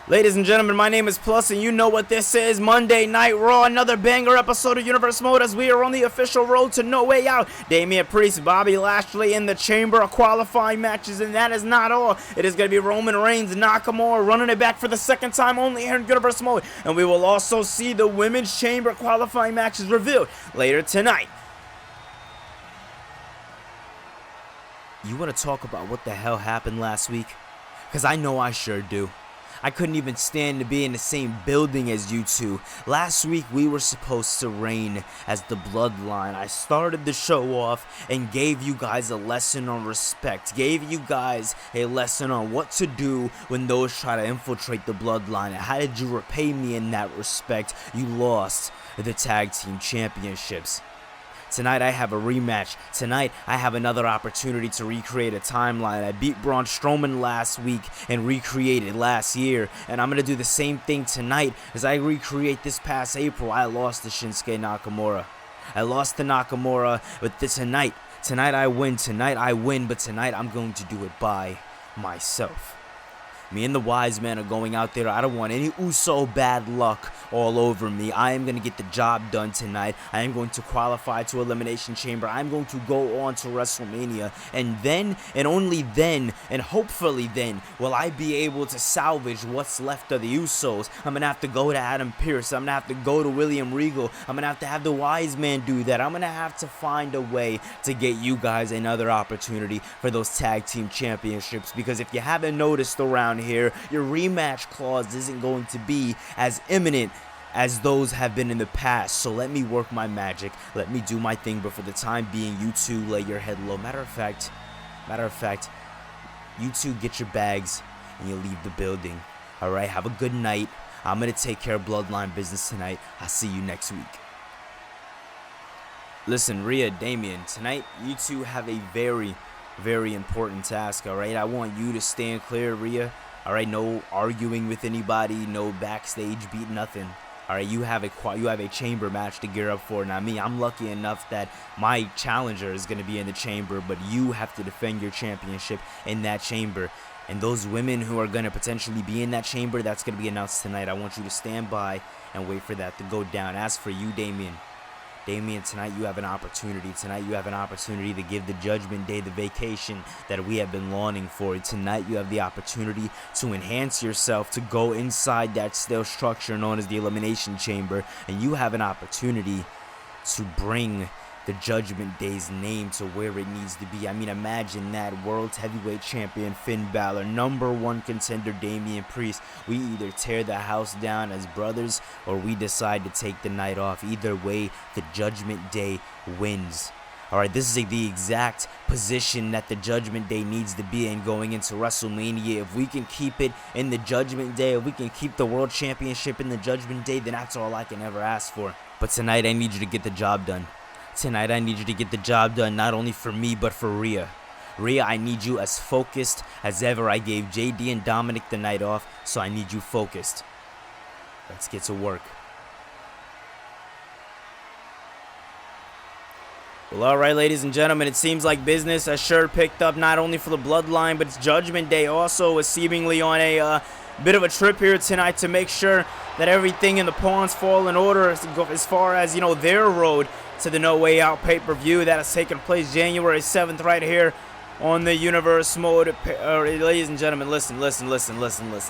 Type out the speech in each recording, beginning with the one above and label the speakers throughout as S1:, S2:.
S1: Ladies and gentlemen, my name is Plus, and you know what this is. Monday Night Raw, another banger episode of Universe Mode as we are on the official road to No Way Out. Damian Priest, Bobby Lashley in the chamber of qualifying matches, and that is not all. It is going to be Roman Reigns, Nakamura running it back for the second time only here in Universe Mode. And we will also see the women's chamber qualifying matches revealed later tonight. You want to talk about what the hell happened last week? Because I know I sure do. I couldn't even stand to be in the same building as you two. Last week we were supposed to reign as the Bloodline. I started the show off and gave you guys a lesson on respect. Gave you guys a lesson on what to do when those try to infiltrate the Bloodline. And how did you repay me in that respect? You lost the tag team championships. Tonight I have a rematch. Tonight I have another opportunity to recreate a timeline. I beat Braun Strowman last week and recreated last year. And I'm going to do the same thing tonight as I recreate this past April. I lost to Shinsuke Nakamura. I lost to Nakamura, but tonight I win, but tonight I'm going to do it by myself. Me and the wise man are going out there. I don't want any Uso bad luck all over me. I am going to get the job done tonight. I am going to qualify to Elimination Chamber. I'm going to go on to WrestleMania. And then, and only then, and hopefully then, will I be able to salvage what's left of the Usos. I'm going to have to go to Adam Pearce. I'm going to have to go to William Regal. I'm going to have the wise man do that. I'm going to have to find a way to get you guys another opportunity for those tag team championships. Because if you haven't noticed around here, your rematch clause isn't going to be as imminent as those have been in the past. So let me work my magic, let me do my thing, but for the time being, you two lay your head low. Matter of fact, you two get your bags and you leave the building. Alright, have a good night. I'm gonna take care of Bloodline business tonight. I'll see you next week. Listen, Rhea, Damian, tonight you two have a very important task. Alright, I want you to stand clear, Rhea. Alright, no arguing with anybody, no backstage beat, nothing. Alright, you have a chamber match to gear up for. Now me, I'm lucky enough that my challenger is going to be in the chamber, but you have to defend your championship in that chamber. And those women who are going to potentially be in that chamber, that's going to be announced tonight. I want you to stand by and wait for that to go down. As for you, Damian, tonight you have an opportunity. Tonight you have an opportunity to give the Judgment Day the vacation that we have been longing for. Tonight you have the opportunity to enhance yourself, to go inside that steel structure known as the Elimination Chamber, and you have an opportunity to bring the Judgment Day's name to where it needs to be. I mean, imagine that. World Heavyweight Champion Finn Balor, #1 contender Damian Priest. We either tear the house down as brothers or we decide to take the night off. Either way, the Judgment Day wins. Alright, this is the exact position that the Judgment Day needs to be in going into WrestleMania. If we can keep it in the Judgment Day, if we can keep the World Championship in the Judgment Day, then that's all I can ever ask for. But tonight I need you to get the job done. Tonight I need you to get the job done, not only for me, but for Rhea. Rhea, I need you as focused as ever. I gave JD and Dominic the night off, so I need you focused. Let's get to work. Well, alright, ladies and gentlemen, it seems like business has sure picked up, not only for the Bloodline, but it's Judgment Day also is seemingly on a bit of a trip here tonight to make sure that everything in the pawns fall in order as far as, you know, their road to the No Way Out pay-per-view that has taken place January 7th right here on the Universe Mode. Ladies and gentlemen, listen.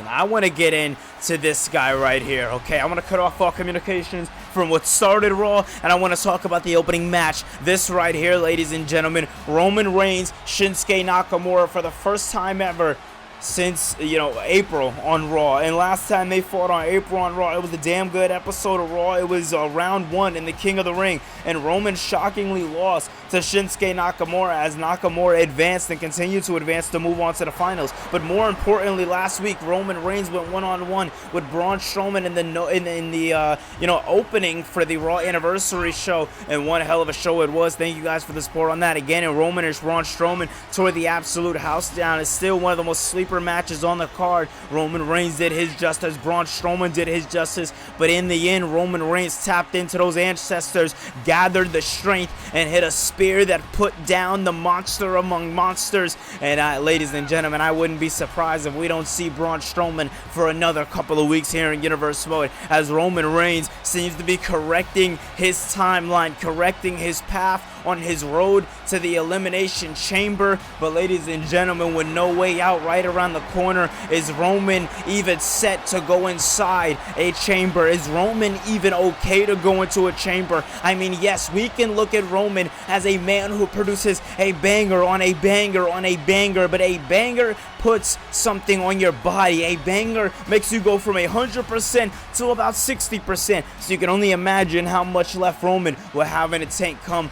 S1: I want to get into this guy right here, okay? I want to cut off all communications from what started Raw, and I want to talk about the opening match. This right here, ladies and gentlemen, Roman Reigns, Shinsuke Nakamura for the first time ever since, you know, April on Raw. And last time they fought on April on Raw, it was a damn good episode of Raw. It was round 1 in the King of the Ring, and Roman shockingly lost to Shinsuke Nakamura as Nakamura advanced and continued to advance to move on to the finals. But more importantly, last week Roman Reigns went one-on-one with Braun Strowman in the opening for the Raw Anniversary show, and one hell of a show it was. Thank you guys for the support on that. Again, and Roman and Braun Strowman tore the absolute house down. It's still one of the most sleeper matches on the card. Roman Reigns did his justice, Braun Strowman did his justice, but in the end Roman Reigns tapped into those ancestors, gathered the strength, and hit a spear spear that put down the monster among monsters. And ladies and gentlemen, I wouldn't be surprised if we don't see Braun Strowman for another couple of weeks here in Universe Mode, as Roman Reigns seems to be correcting his timeline, correcting his path on his road to the Elimination Chamber. But ladies and gentlemen, with No Way Out right around the corner, is Roman even set to go inside a chamber? Is Roman even okay to go into a chamber? I mean, yes, we can look at Roman as a man who produces a banger on a banger on a banger, but a banger puts something on your body. A banger makes you go from 100% to about 60%. So you can only imagine how much left Roman will have in the tank come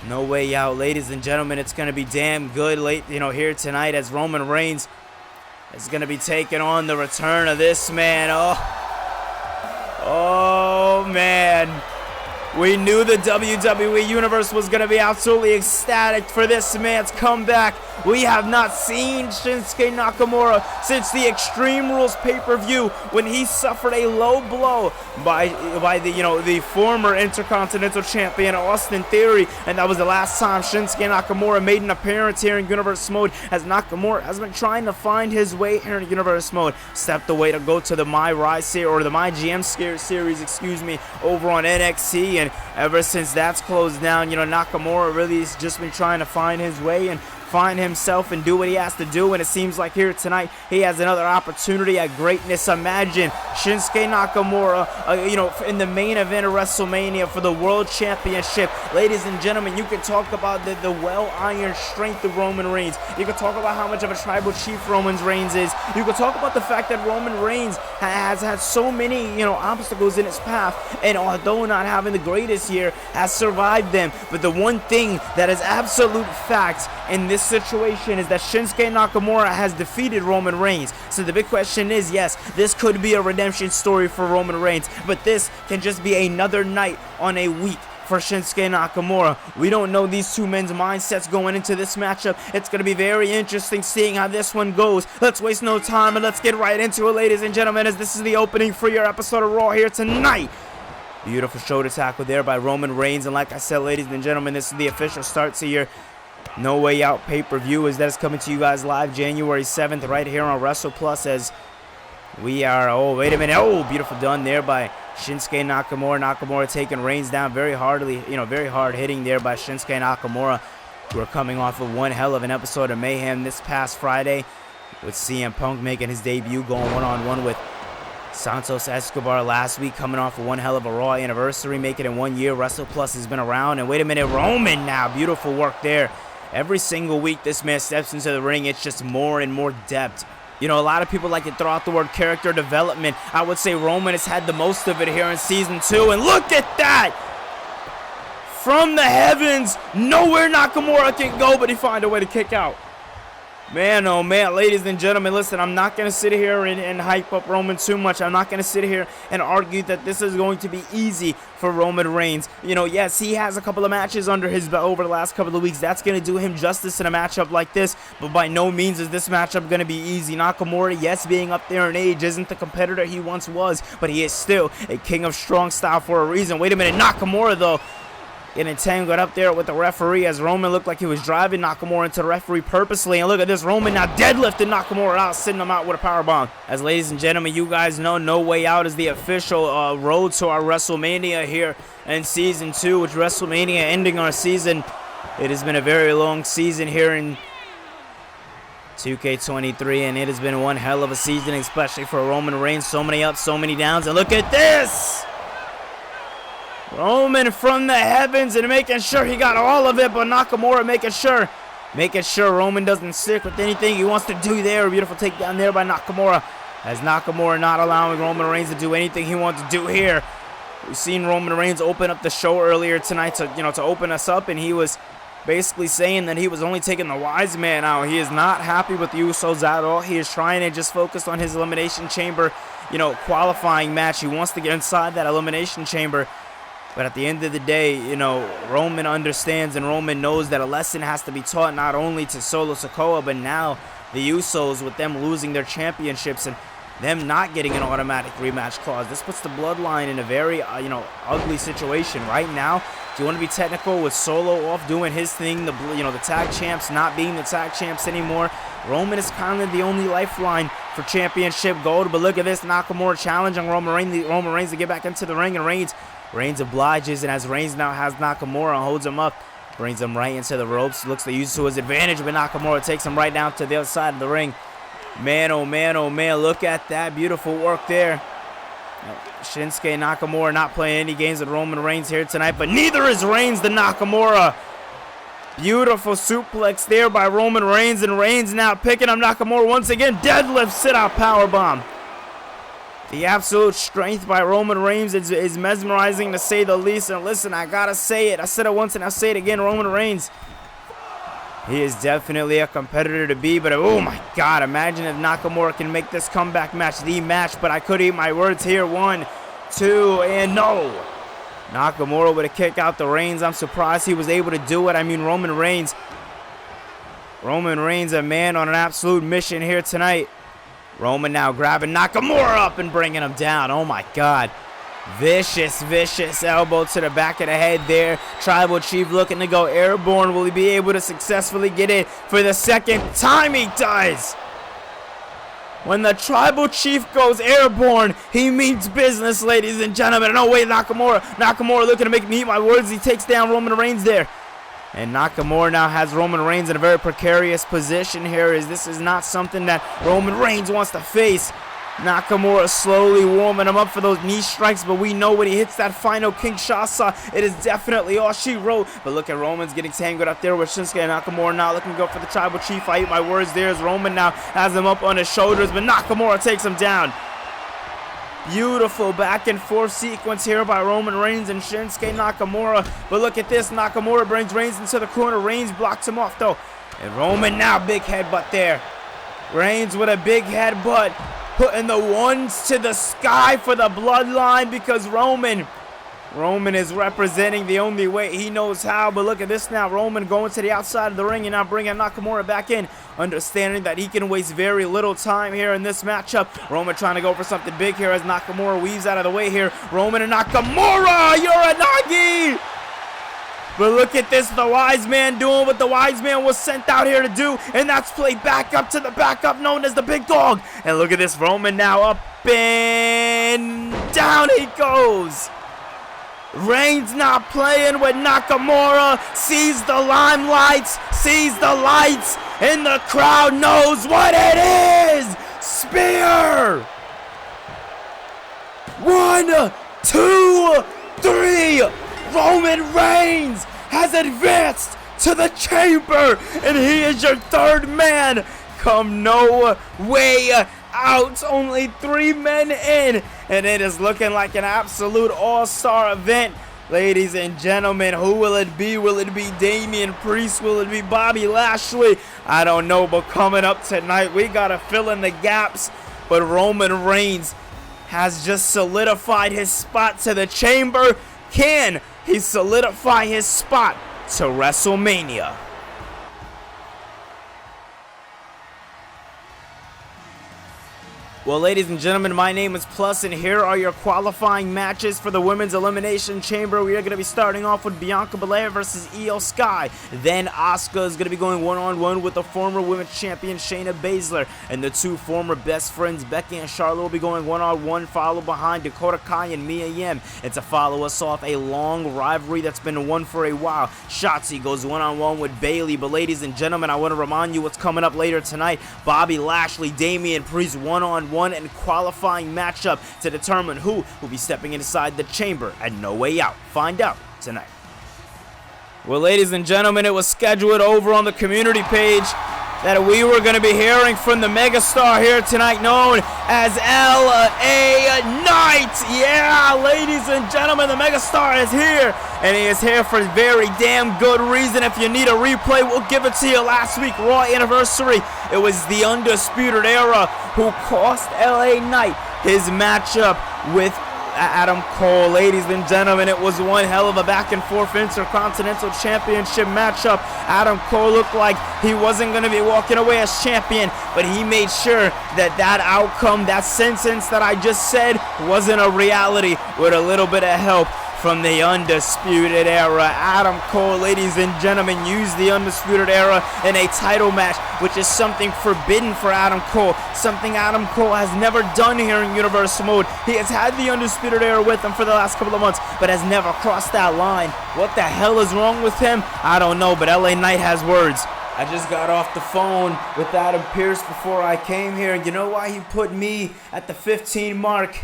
S1: No Way Out. Ladies and gentlemen, it's going to be damn good here tonight, as Roman Reigns is going to be taking on the return of this man. Oh man. We knew the WWE Universe was going to be absolutely ecstatic for this man's comeback. We have not seen Shinsuke Nakamura since the Extreme Rules pay-per-view, when he suffered a low blow by the former Intercontinental Champion Austin Theory, and that was the last time Shinsuke Nakamura made an appearance here in Universe Mode, as Nakamura has been trying to find his way here in Universe Mode. Stepped away to go to the My GM series, over on NXT. And ever since that's closed down, Nakamura really has just been trying to find his way and find himself and do what he has to do. And it seems like here tonight he has another opportunity at greatness. Imagine Shinsuke Nakamura, in the main event of WrestleMania for the World Championship. Ladies and gentlemen, you can talk about the well-ironed strength of Roman Reigns. You can talk about how much of a tribal chief Roman Reigns is. You can talk about the fact that Roman Reigns has had so many, obstacles in his path, and although not having the greatest year, has survived them. But the one thing that is absolute fact in this situation is that Shinsuke Nakamura has defeated Roman Reigns. So the big question is, yes, this could be a redemption story for Roman Reigns, but this can just be another night on a week for Shinsuke Nakamura. We don't know these two men's mindsets going into this matchup. It's going to be very interesting seeing how this one goes. Let's waste no time and let's get right into it, ladies and gentlemen, as this is the opening for your episode of Raw here tonight. Beautiful shoulder tackle there by Roman Reigns, and like I said, ladies and gentlemen, this is the official start to your No Way Out pay-per-view, as that is coming to you guys live January 7th right here on WrestlePlus, as we are, beautiful done there by Shinsuke Nakamura. Nakamura taking Reigns down very hardly, very hard hitting there by Shinsuke Nakamura. We're coming off of one hell of an episode of Mayhem this past Friday, with CM Punk making his debut, going one-on-one with Santos Escobar last week, coming off of one hell of a Raw anniversary, making it 1 year. WrestlePlus has been around, and wait a minute, Roman now, beautiful work there. Every single week this man steps into the ring, it's just more and more depth. A lot of people like to throw out the word character development. I would say Roman has had the most of it here in Season 2, and look at that! From the heavens, nowhere Nakamura can go, but he find a way to kick out. Man, oh man, ladies and gentlemen, listen, I'm not going to sit here and hype up Roman too much. I'm not going to sit here and argue that this is going to be easy for Roman Reigns. Yes, he has a couple of matches under his belt over the last couple of weeks. That's going to do him justice in a matchup like this, but by no means is this matchup going to be easy. Nakamura, yes, being up there in age, isn't the competitor he once was, but he is still a king of strong style for a reason. Wait a minute, Nakamura, though, getting tangled up there with the referee, as Roman looked like he was driving Nakamura into the referee purposely. And look at this, Roman now deadlifting Nakamura out, sitting him out with a powerbomb. As ladies and gentlemen, you guys know, No Way Out is the official road to our WrestleMania here in Season 2, with WrestleMania ending our season. It has been a very long season here in 2K23, and it has been one hell of a season, especially for Roman Reigns. So many ups, so many downs, and look at this! Roman from the heavens and making sure he got all of it, but Nakamura making sure Roman doesn't stick with anything he wants to do there. Beautiful takedown there by Nakamura, as Nakamura not allowing Roman Reigns to do anything he wants to do here. We've seen Roman Reigns open up the show earlier tonight to open us up, and he was basically saying that he was only taking the wise man out. He is not happy with the Usos at all. He is trying to just focus on his Elimination Chamber, qualifying match. He wants to get inside that Elimination Chamber. But at the end of the day, Roman understands, and Roman knows that a lesson has to be taught not only to Solo Sikoa, but now the Usos, with them losing their championships and them not getting an automatic rematch clause. This puts the Bloodline in a very, ugly situation right now. you want to be technical with Solo off doing his thing, the tag champs not being the tag champs anymore. Roman is kind of the only lifeline for championship gold. But look at this, Nakamura challenging Roman Reigns to get back into the ring, and Reigns obliges, and as Reigns now has Nakamura and holds him up, brings him right into the ropes, looks to use to his advantage, but Nakamura takes him right down to the other side of the ring. Man, oh man, oh man, look at that beautiful work there. Shinsuke Nakamura not playing any games with Roman Reigns here tonight, but neither is Reigns to Nakamura. Beautiful suplex there by Roman Reigns, and Reigns now picking up Nakamura once again. Deadlift sit-out powerbomb. The absolute strength by Roman Reigns is mesmerizing to say the least. And listen, I gotta say it. I said it once and I'll say it again. Roman Reigns, he is definitely a competitor to be, but oh my God, imagine if Nakamura can make this comeback match the match. But I could eat my words here. 1, 2, and no. Nakamura with a kick out the Reigns. I'm surprised he was able to do it. I mean, Roman Reigns, a man on an absolute mission here tonight. Roman now grabbing Nakamura up and bringing him down. Oh my God. Vicious elbow to the back of the head there. Tribal Chief looking to go airborne. Will he be able to successfully get it for the second time? He does. When the Tribal Chief goes airborne, he means business, ladies and gentlemen. No way, Nakamura looking to make me eat my words. He takes down Roman Reigns there. And Nakamura now has Roman Reigns in a very precarious position here, as this is not something that Roman Reigns wants to face. Nakamura slowly warming him up for those knee strikes, but we know when he hits that final Kinshasa, it is definitely all she wrote. But look at Roman's getting tangled up there with Shinsuke and Nakamura now looking to go for the Tribal Chief. I eat my words there as Roman now has him up on his shoulders, but Nakamura takes him down. Beautiful back and forth sequence here by Roman Reigns and Shinsuke Nakamura. But look at this, Nakamura brings Reigns into the corner. Reigns blocks him off though. And Roman now big headbutt there. Reigns with a big headbutt, putting the ones to the sky for the bloodline, because Roman is representing the only way he knows how. But look at this now, Roman going to the outside of the ring and now bringing Nakamura back in, understanding that he can waste very little time here in this matchup. Roman trying to go for something big here as Nakamura weaves out of the way here. Roman and Nakamura, Uranagi! But look at this, the wise man doing what the wise man was sent out here to do, and that's play back up to the backup known as the big dog. And look at this, Roman now up and down he goes. Reigns not playing with Nakamura, sees the limelights, sees the lights, and the crowd knows what it is. Spear! 1, 2, 3. Roman Reigns has advanced to the chamber, and he is your third man. Come no way out. Only 3 men in, and it is looking like an absolute all-star event. Ladies and gentlemen, who will it be? Will it be Damian Priest? Will it be Bobby Lashley? I don't know, but coming up tonight, we got to fill in the gaps. But Roman Reigns has just solidified his spot to the chamber. Can he solidify his spot to WrestleMania? Well, ladies and gentlemen, my name is Plus, and here are your qualifying matches for the Women's Elimination Chamber. We are going to be starting off with Bianca Belair versus Io Sky. Then Asuka is going to be going one-on-one with the former Women's Champion Shayna Baszler. And the 2 former best friends, Becky and Charlotte, will be going one-on-one, followed behind Dakota Kai and Mia Yim. And to follow us off, a long rivalry that's been won for a while, Shotzi goes one-on-one with Bayley. But ladies and gentlemen, I want to remind you what's coming up later tonight. Bobby Lashley, Damian Priest, one-on-one and qualifying matchup to determine who will be stepping inside the chamber at No Way Out. Find out tonight. Well, ladies and gentlemen, it was scheduled over on the community page that we were going to be hearing from the megastar here tonight, known as LA Knight. Yeah, ladies and gentlemen, the megastar is here, and he is here for very damn good reason. If you need a replay, we'll give it to you. Last week, Raw Anniversary, it was the Undisputed Era who cost LA Knight his matchup with Adam Cole. Ladies and gentlemen, it was one hell of a back and forth Intercontinental Championship matchup. Adam Cole looked like he wasn't going to be walking away as champion, but he made sure that that outcome, that sentence that I just said, wasn't a reality with a little bit of help from the Undisputed Era. Adam Cole, ladies and gentlemen, used the Undisputed Era in a title match, which is something forbidden for Adam Cole, something Adam Cole has never done here in Universal Mode. He has had the Undisputed Era with him for the last couple of months, but has never crossed that line. What the hell is wrong with him? I don't know, but LA Knight has words. I just got off the phone with Adam Pearce before I came here, and you know why he put me at the 15 mark?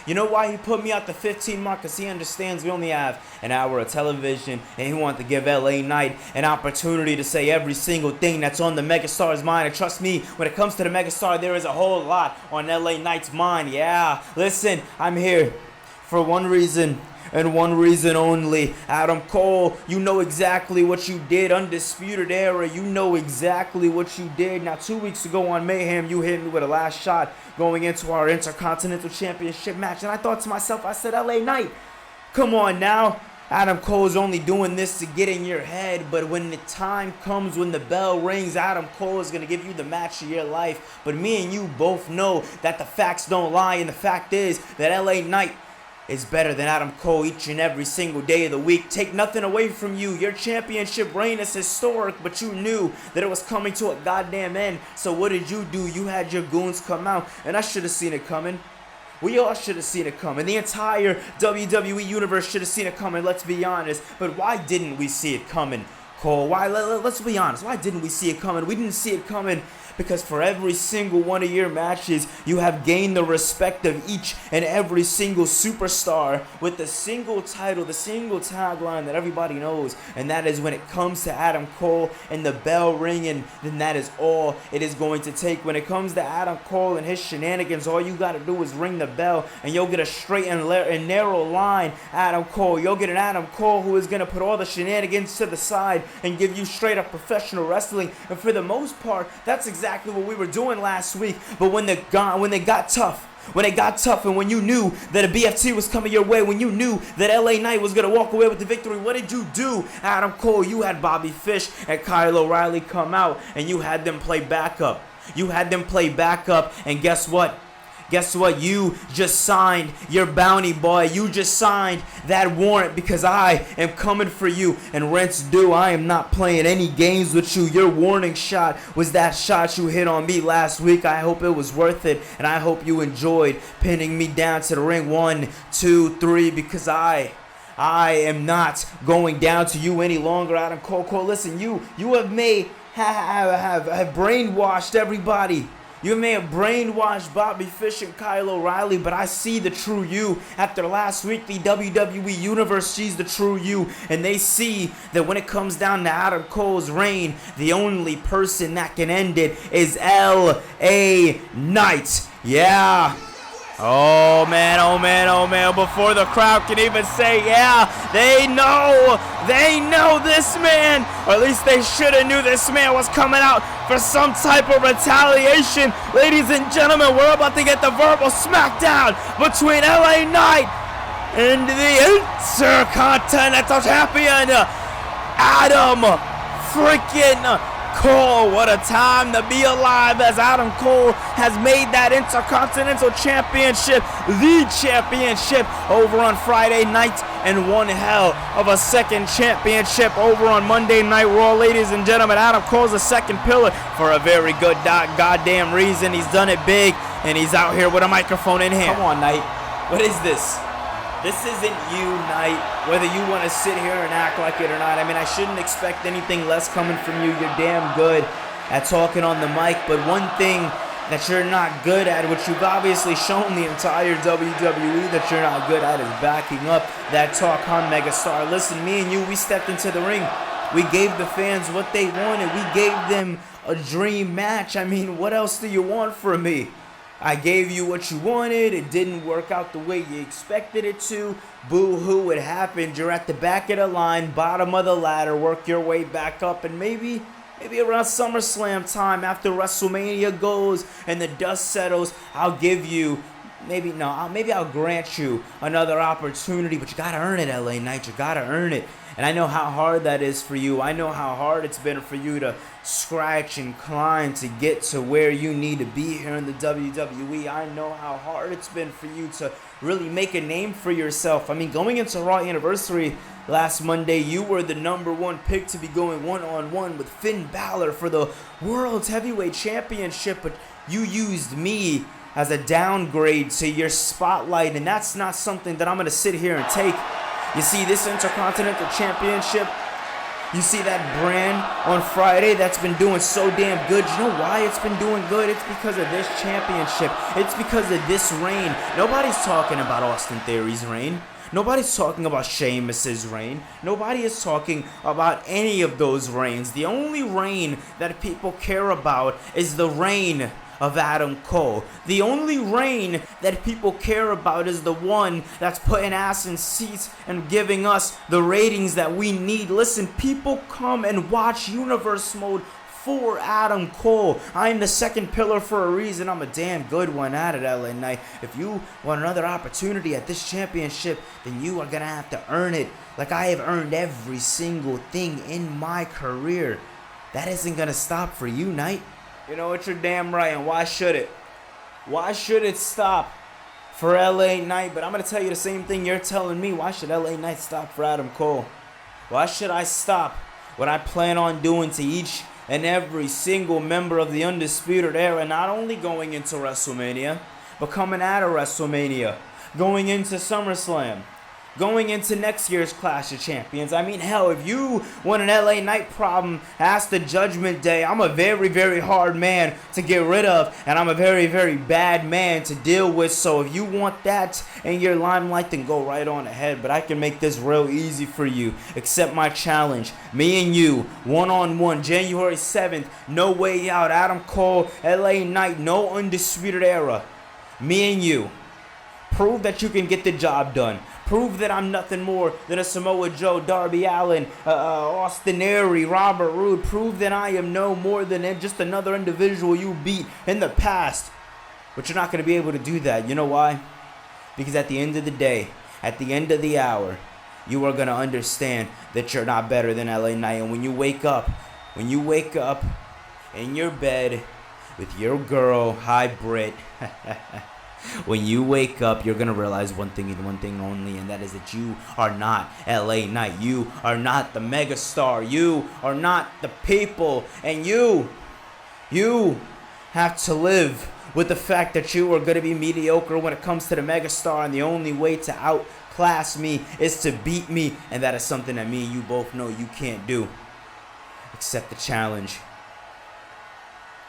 S1: You know why he put me at the 15 mark? Because he understands we only have an hour of television, and he wanted to give LA Knight an opportunity to say every single thing that's on the megastar's mind. And trust me, when it comes to the megastar, there is a whole lot on LA Knight's mind. Yeah, listen, I'm here for one reason, and one reason only. Adam Cole, you know exactly what you did. Undisputed Era, you know exactly what you did. Now, 2 weeks ago on Mayhem, you hit me with a last shot going into our Intercontinental Championship match. And I thought to myself, I said, LA Knight, come on now. Adam Cole is only doing this to get in your head, but when the time comes, when the bell rings, Adam Cole is going to give you the match of your life. But me and you both know that the facts don't lie, and the fact is that LA Knight is better than Adam Cole each and every single day of the week. Take nothing away from you. Your championship reign is historic, but you knew that it was coming to a goddamn end. So what did you do? You had your goons come out, and I should have seen it coming. We all should have seen it coming. The entire WWE universe should have seen it coming, let's be honest. But why didn't we see it coming, Cole? Why? Let's be honest. Why didn't we see it coming? We didn't see it coming because for every single one of your matches, you have gained the respect of each and every single superstar with the single title, the single tagline that everybody knows, and that is when it comes to Adam Cole and the bell ringing, then that is all it is going to take. When it comes to Adam Cole and his shenanigans, all you got to do is ring the bell, and you'll get a straight and narrow line, Adam Cole. You'll get an Adam Cole who is going to put all the shenanigans to the side and give you straight up professional wrestling, and for the most part, that's exactly what we were doing last week. But when they got tough, and when you knew that a BFT was coming your way, when you knew that LA Knight was going to walk away with the victory, what did you do, Adam Cole? You had Bobby Fish and Kyle O'Reilly come out, and you had them play backup. And guess what? You just signed your bounty, boy. You just signed that warrant because I am coming for you. And rent's due. I am not playing any games with you. Your warning shot was that shot you hit on me last week. I hope it was worth it. And I hope you enjoyed pinning me down to the ring 1, 2, 3 because I am not going down to you any longer, Adam Cole. Listen, you have have brainwashed everybody. You may have brainwashed Bobby Fish and Kyle O'Reilly, but I see the true you. After last week, the WWE Universe sees the true you, and they see that when it comes down to Adam Cole's reign, the only person that can end it is LA Knight. Yeah. Oh man, before the crowd can even say, yeah, they know this man, or at least they should have knew this man was coming out for some type of retaliation. Ladies and gentlemen, we're about to get the verbal smackdown between LA Knight and the Intercontinental Champion, Adam freaking Cole. What a time to be alive, as Adam Cole has made that Intercontinental Championship the championship over on Friday night, and one hell of a second championship over on Monday Night Raw. Ladies and gentlemen, Adam Cole's a second pillar for a very good goddamn reason. He's done it big, and he's out here with a microphone in hand. Come on, Knight. What is this? This isn't you, Knight, whether you want to sit here and act like it or not. I mean, I shouldn't expect anything less coming from you. You're damn good at talking on the mic, but one thing that you're not good at, which you've obviously shown the entire WWE that you're not good at, is backing up that talk on Megastar. Listen, me and you, we stepped into the ring. We gave the fans what they wanted. We gave them a dream match. I mean, what else do you want from me? I gave you what you wanted. It didn't work out the way you expected it to. Boo-hoo, it happened. You're at the back of the line, bottom of the ladder. Work your way back up, and maybe around SummerSlam time, after WrestleMania goes and the dust settles, I'll give you maybe no, maybe I'll grant you another opportunity, but you gotta earn it, LA Knight. You gotta earn it. And I know how hard that is for you. I know how hard it's been for you to scratch and climb to get to where you need to be here in the WWE. I know how hard it's been for you to really make a name for yourself. I mean, going into Raw Anniversary last Monday, you were the #1 pick to be going one-on-one with Finn Balor for the World Heavyweight Championship, but you used me as a downgrade to your spotlight, and that's not something that I'm going to sit here and take. You see this Intercontinental Championship, you see that brand on Friday that's been doing so damn good. You know why it's been doing good? It's because of this championship. It's because of this reign. Nobody's talking about Austin Theory's reign. Nobody's talking about Sheamus's reign. Nobody is talking about any of those reigns. The only reign that people care about is the reign of Adam Cole. The only reign that people care about is the one that's putting ass in seats and giving us the ratings that we need. Listen, people come and watch Universe Mode for Adam Cole. I'm the second pillar for a reason. I'm a damn good one at it, LA Knight. If you want another opportunity at this championship, then you are gonna have to earn it, like I have earned every single thing in my career. That isn't gonna stop for you, Knight. You know what, you're damn right, and why should it? Why should it stop for LA Knight? But I'm going to tell you the same thing you're telling me. Why should LA Knight stop for Adam Cole? Why should I stop what I plan on doing to each and every single member of the Undisputed Era, not only going into WrestleMania, but coming out of WrestleMania, going into SummerSlam, going into next year's Clash of Champions? I mean, hell, if you want an LA Knight problem, ask the Judgment Day. I'm a very, very hard man to get rid of, and I'm a very, very bad man to deal with. So if you want that in your limelight, then go right on ahead. But I can make this real easy for you. Accept my challenge. Me and you, one-on-one, January 7th, No Way Out, Adam Cole, LA Knight, no Undisputed Era. Me and you. Prove that you can get the job done. Prove that I'm nothing more than a Samoa Joe, Darby Allin, Austin Aries, Robert Roode. Prove that I am no more than just another individual you beat in the past. But you're not going to be able to do that. You know why? Because at the end of the day, at the end of the hour, you are going to understand that you're not better than LA Knight. And when you wake up in your bed with your girl, hi Britt, when you wake up, you're going to realize one thing and one thing only, and that is that you are not LA Knight. You are not the megastar. You are not the people. And you have to live with the fact that you are going to be mediocre when it comes to the megastar, and the only way to outclass me is to beat me, and that is something that me and you both know you can't do. Accept the challenge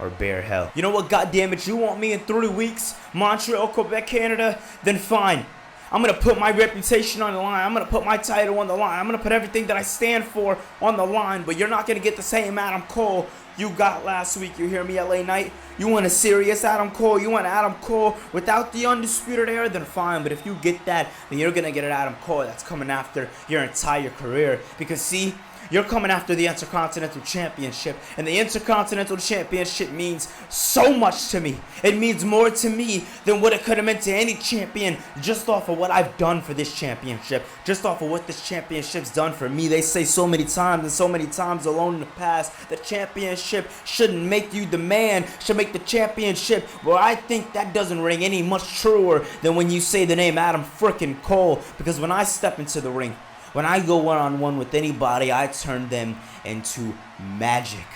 S1: or bear hell. You know what, goddammit, you want me in 3 weeks, Montreal, Quebec, Canada? Then fine. I'm going to put my reputation on the line. I'm going to put my title on the line. I'm going to put everything that I stand for on the line. But you're not going to get the same Adam Cole you got last week. You hear me, LA Knight? You want a serious Adam Cole? You want Adam Cole without the Undisputed Era? Then fine. But if you get that, then you're going to get an Adam Cole that's coming after your entire career. Because see, you're coming after the Intercontinental Championship, and the Intercontinental Championship means so much to me. It means more to me than what it could have meant to any champion, just off of what I've done for this championship, just off of what this championship's done for me. They say so many times and so many times alone in the past, the championship shouldn't make you the man, should make the championship. Well, I think that doesn't ring any much truer than when you say the name Adam frickin' Cole, because when I step into the ring, when I go one-on-one with anybody, I turn them into magic.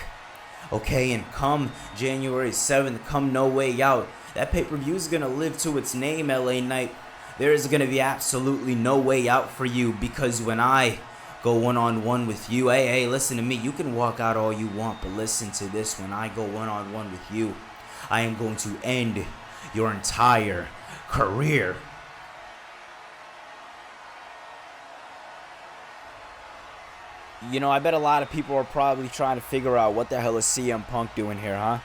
S1: Okay, and come January 7th, come No Way Out, that pay-per-view is going to live to its name, LA Knight. There is going to be absolutely no way out for you, because when I go one-on-one with you, hey, listen to me, you can walk out all you want, but listen to this, when I go one-on-one with you, I am going to end your entire career. You know, I bet a lot of people are probably trying to figure out what the hell is CM Punk doing here, huh?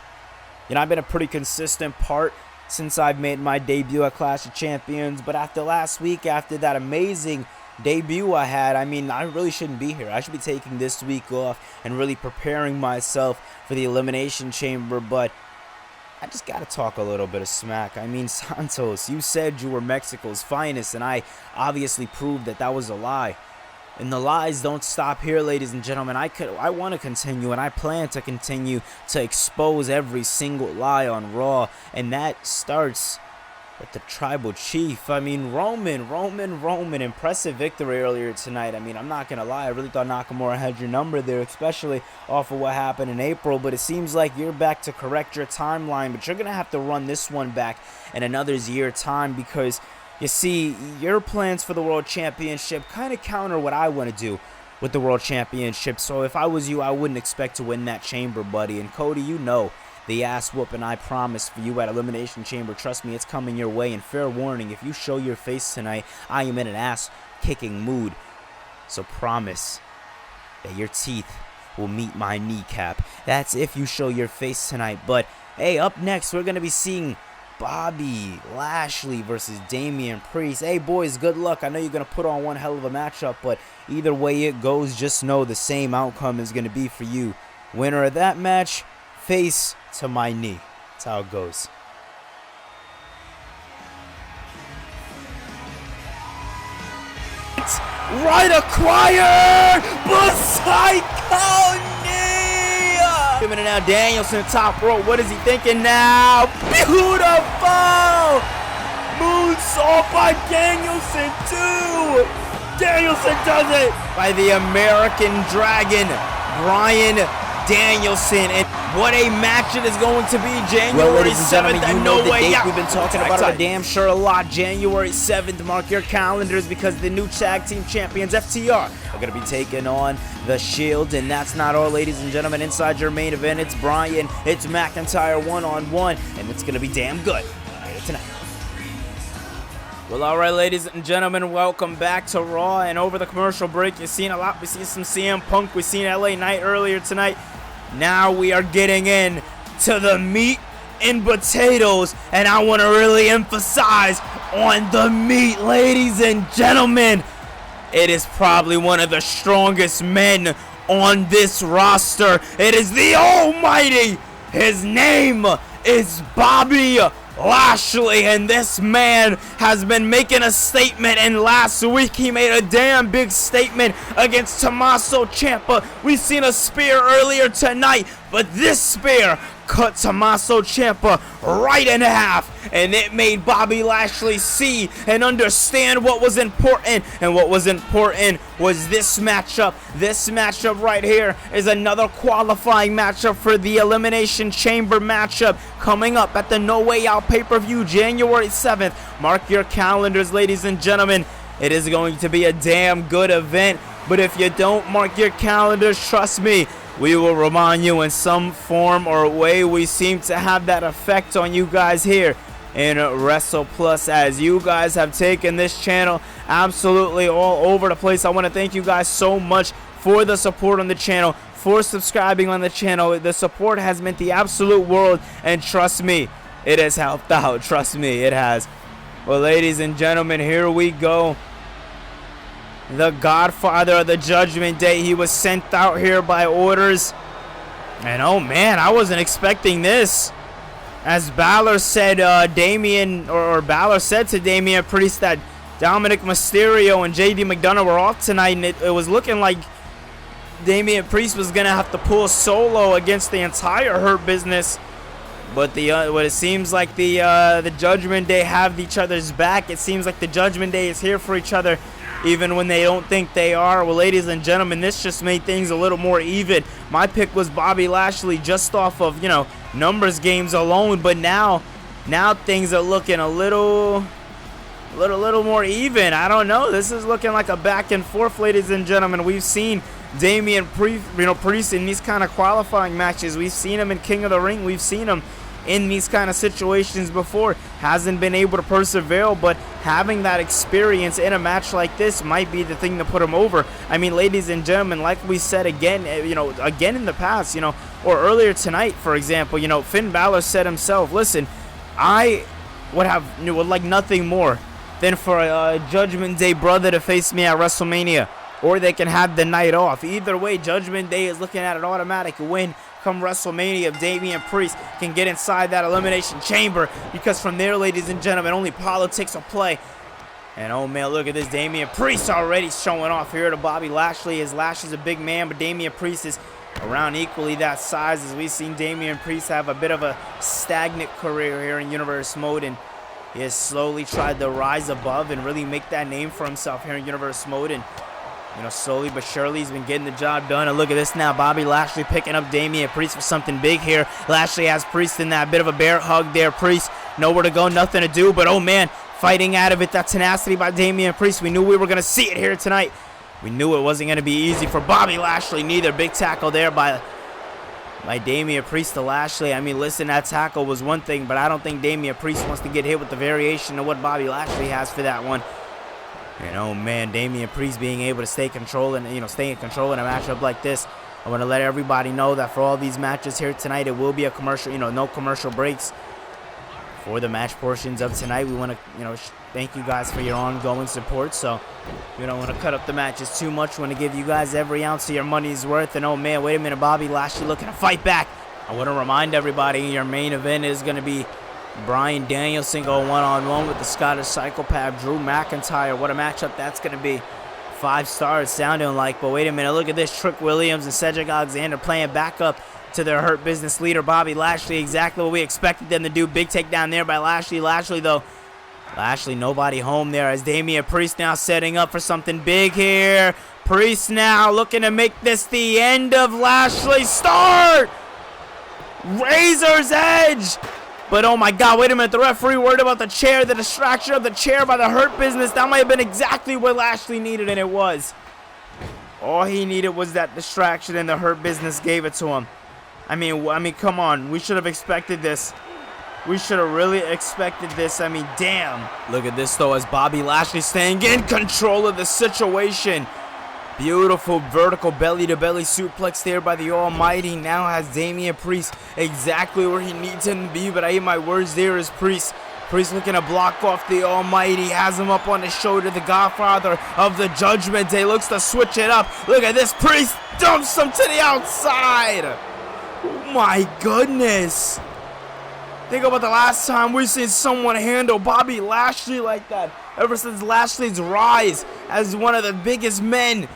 S1: You know, I've been a pretty consistent part since I've made my debut at Clash of Champions, but after last week, after that amazing debut I had, I mean, I really shouldn't be here. I should be taking this week off and really preparing myself for the Elimination Chamber, but I just got to talk a little bit of smack. I mean, Santos, you said you were Mexico's finest, and I obviously proved that that was a lie. And the lies don't stop here, ladies and gentlemen. I want to continue, and I plan to continue to expose every single lie on Raw, and that starts with the Tribal Chief. I mean, Roman, impressive victory earlier tonight. I mean, I'm not going to lie, I really thought Nakamura had your number there, especially off of what happened in April, but it seems like you're back to correct your timeline, but you're going to have to run this one back in another year time, because you see, your plans for the World Championship kind of counter what I want to do with the World Championship. So if I was you, I wouldn't expect to win that chamber, buddy. And Cody, you know the ass whooping I promised for you at Elimination Chamber. Trust me, it's coming your way. And fair warning, if you show your face tonight, I am in an ass-kicking mood. So promise that your teeth will meet my kneecap. That's if you show your face tonight. But hey, up next, we're going to be seeing Bobby Lashley versus Damian Priest. Hey, boys, good luck. I know you're going to put on one hell of a matchup, but either way it goes, just know the same outcome is going to be for you. Winner of that match, face to my knee. That's how it goes. Right acquired! Psycho knee! Giving it now, Danielson, top rope. What is he thinking now? Beautiful! Moonsault by Danielson, too! Danielson does it by the American Dragon, Bryan Danielson. And what a match it is going to be. January 7th, you know the date we've been talking about it damn sure a lot. January 7th, mark your calendars, because the new tag team champions, FTR, are going to be taking on the Shield. And that's not all, ladies and gentlemen. Inside your main event, it's Bryan, it's McIntyre one-on-one, and it's going to be damn good later tonight. Well, all right, ladies and gentlemen, welcome back to Raw. And over the commercial break, you've seen a lot. We see some CM Punk. We've seen LA Knight earlier tonight. Now we are getting in to the meat and potatoes, and I want to really emphasize on the meat, ladies and gentlemen. It is probably one of the strongest men on this roster. It is the Almighty. His name is Bobby Lashley, and this man has been making a statement, and last week he made a damn big statement against Tommaso Ciampa. We've seen a spear earlier tonight, but this spear cut Tommaso Ciampa right in half, and it made Bobby Lashley see and understand what was important, and what was important was this matchup. This matchup right here is another qualifying matchup for the Elimination Chamber matchup coming up at the No Way Out pay-per-view January 7th. Mark your calendars, ladies and gentlemen. It is going to be a damn good event, but if you don't mark your calendars, trust me, we will remind you in some form or way. We seem to have that effect on you guys here in Wrestle Plus, as you guys have taken this channel absolutely all over the place. I want to thank you guys so much for the support on the channel, for subscribing on the channel. The support has meant the absolute world, and trust me, it has helped out. Trust me, it has. Well, ladies and gentlemen, here we go. The Godfather of the Judgment Day, he was sent out here by orders. And oh man, I wasn't expecting this. As Balor said, Balor said to Damian Priest that Dominic Mysterio and JD McDonough were off tonight, and it was looking like Damian Priest was gonna have to pull solo against the entire Hurt Business. But what it seems like the Judgment Day have each other's back. It seems like the Judgment Day is here for each other, even when they don't think they are. Well, ladies and gentlemen, this just made things a little more even. My pick was Bobby Lashley just off of, numbers games alone, but now things are looking a little more even. I don't know. This is looking like a back and forth, ladies and gentlemen. We've seen Damian Priest in these kind of qualifying matches. We've seen him in King of the Ring. We've seen him in these kind of situations before. Hasn't been able to persevere, but having that experience in a match like this might be the thing to put him over. I mean, ladies and gentlemen, like we said again, again in the past, or earlier tonight, for example, Finn Balor said himself, listen, I would like nothing more than for a Judgment Day brother to face me at WrestleMania, or they can have the night off. Either way, Judgment Day is looking at an automatic win come WrestleMania if Damian Priest can get inside that Elimination Chamber, because from there, ladies and gentlemen, only politics will play. And oh man, look at this, Damian Priest already showing off here to Bobby Lashley, as Lashley's a big man, but Damian Priest is around equally that size, as we've seen Damian Priest have a bit of a stagnant career here in Universe Mode, and he has slowly tried to rise above and really make that name for himself here in Universe Mode, and you know, slowly but surely he's been getting the job done. And look at this now, Bobby Lashley picking up Damian Priest for something big here. Lashley has Priest in that bit of a bear hug there. Priest nowhere to go, nothing to do, but oh man, fighting out of it, that tenacity by Damian Priest. We knew we were going to see it here tonight. We knew it wasn't going to be easy for Bobby Lashley neither. Big tackle there by Damian Priest to Lashley. I mean, listen, that tackle was one thing, but I don't think Damian Priest wants to get hit with the variation of what Bobby Lashley has for that one. And oh man, Damian Priest being able to stay in control in a matchup like this. I want to let everybody know that for all these matches here tonight, it will be a commercial, no commercial breaks. For the match portions of tonight, we want to, thank you guys for your ongoing support. So, we don't want to cut up the matches too much. We want to give you guys every ounce of your money's worth. And oh man, wait a minute, Bobby Lashley looking to fight back. I want to remind everybody, your main event is going to be Bryan Danielson going one-on-one with the Scottish Psychopath Drew McIntyre. What a matchup that's going to be. 5 stars sounding like, but wait a minute, look at this. Trick Williams and Cedric Alexander playing back up to their Hurt Business leader, Bobby Lashley. Exactly what we expected them to do. Big takedown there by Lashley. Lashley, nobody home there, as Damian Priest now setting up for something big here. Priest now looking to make this the end of Lashley's start. Razor's Edge. But oh my God, wait a minute, the referee worried about the chair, the distraction of the chair by the Hurt Business. That might have been exactly what Lashley needed, and it was. All he needed was that distraction, and the Hurt Business gave it to him. I mean, come on, we should have expected this. We should have really expected this. I mean, damn. Look at this though, as Bobby Lashley staying in control of the situation. Beautiful vertical belly-to-belly suplex there by the Almighty. Now has Damian Priest exactly where he needs him to be, but I eat my words there is Priest. Priest looking to block off the Almighty, has him up on his shoulder, the Godfather of the Judgment Day, looks to switch it up. Look at this, Priest dumps him to the outside. Oh my goodness. Think about the last time we've seen someone handle Bobby Lashley like that. Ever since Lashley's rise as one of the biggest men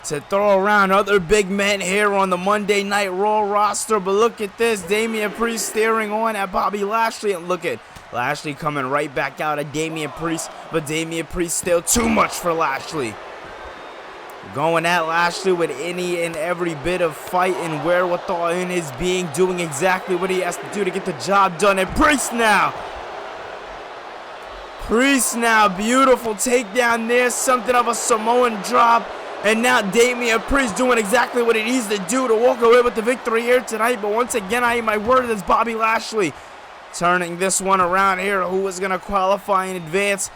S1: to throw around other big men here on the Monday Night Raw roster. But look at this, Damian Priest staring on at Bobby Lashley, and look at Lashley coming right back out at Damian Priest, but Damian Priest still too much for Lashley. Going at Lashley with any and every bit of fight and wherewithal in his being, doing exactly what he has to do to get the job done. And Priest now, beautiful takedown there, something of a Samoan drop. And now Damian Priest doing exactly what he needs to do to walk away with the victory here tonight. But once again, I eat my word, it's Bobby Lashley turning this one around here. Who is going to qualify in advance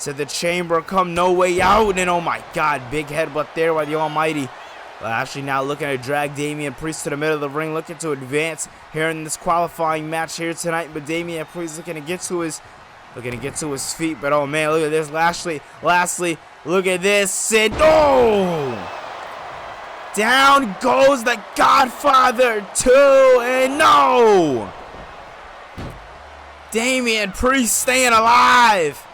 S1: to the chamber come No Way Out. And oh my God, big headbutt there by the Almighty. Lashley now looking to drag Damian Priest to the middle of the ring, looking to advance here in this qualifying match here tonight. But Damian Priest looking to get to his feet. But oh man, look at this, Lashley, look at this, Sid. Oh! Down goes the Godfather 2, and no! Damian Priest staying alive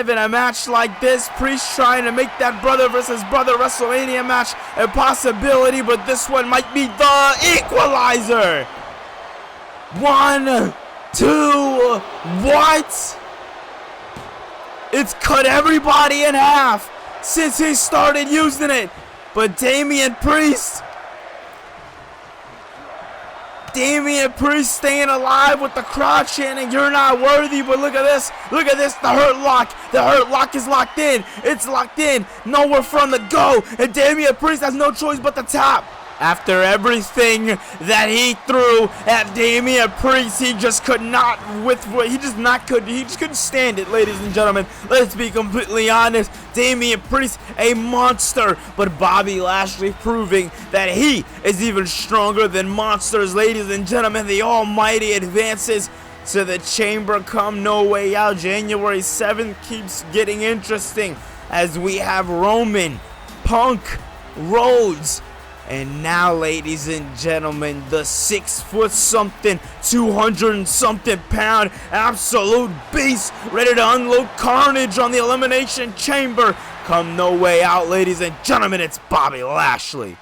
S1: in a match like this. Priest trying to make that brother versus brother WrestleMania match a possibility, but this one might be the equalizer. 1, 2, what? It's cut everybody in half since he started using it. But Damian Priest staying alive with the crowd chanting, "You're not worthy." But look at this, the Hurt Lock is locked in. It's locked in, nowhere from the go, and Damian Priest has no choice but to tap. After everything that he threw at Damian Priest, he just couldn't stand it, ladies and gentlemen. Let's be completely honest. Damian Priest, a monster, but Bobby Lashley proving that he is even stronger than monsters, ladies and gentlemen. The Almighty advances to the chamber come No Way Out. January 7th keeps getting interesting as we have Roman, Punk, Rhodes, And now, ladies and gentlemen, the 6-foot-something, 200-something pound absolute beast ready to unload carnage on the Elimination Chamber. Come no way out, ladies and gentlemen, it's Bobby Lashley.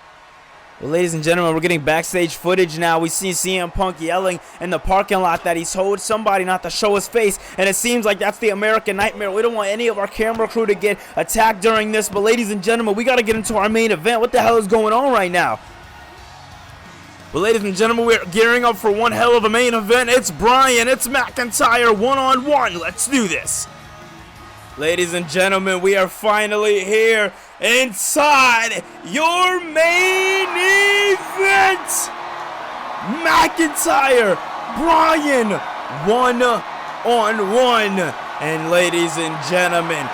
S1: Well, ladies and gentlemen, we're getting backstage footage now. We see CM Punk yelling in the parking lot that he's told somebody not to show his face, and it seems like that's the American Nightmare. We don't want any of our camera crew to get attacked during this, but ladies and gentlemen, we got to get into our main event. What the hell is going on right now? Well, ladies and gentlemen, we're gearing up for one hell of a main event. It's Bryan, it's McIntyre, one-on-one. Let's do this. Ladies and gentlemen, we are finally here inside your main event. McIntyre, Bryan, one-on-one. And ladies and gentlemen,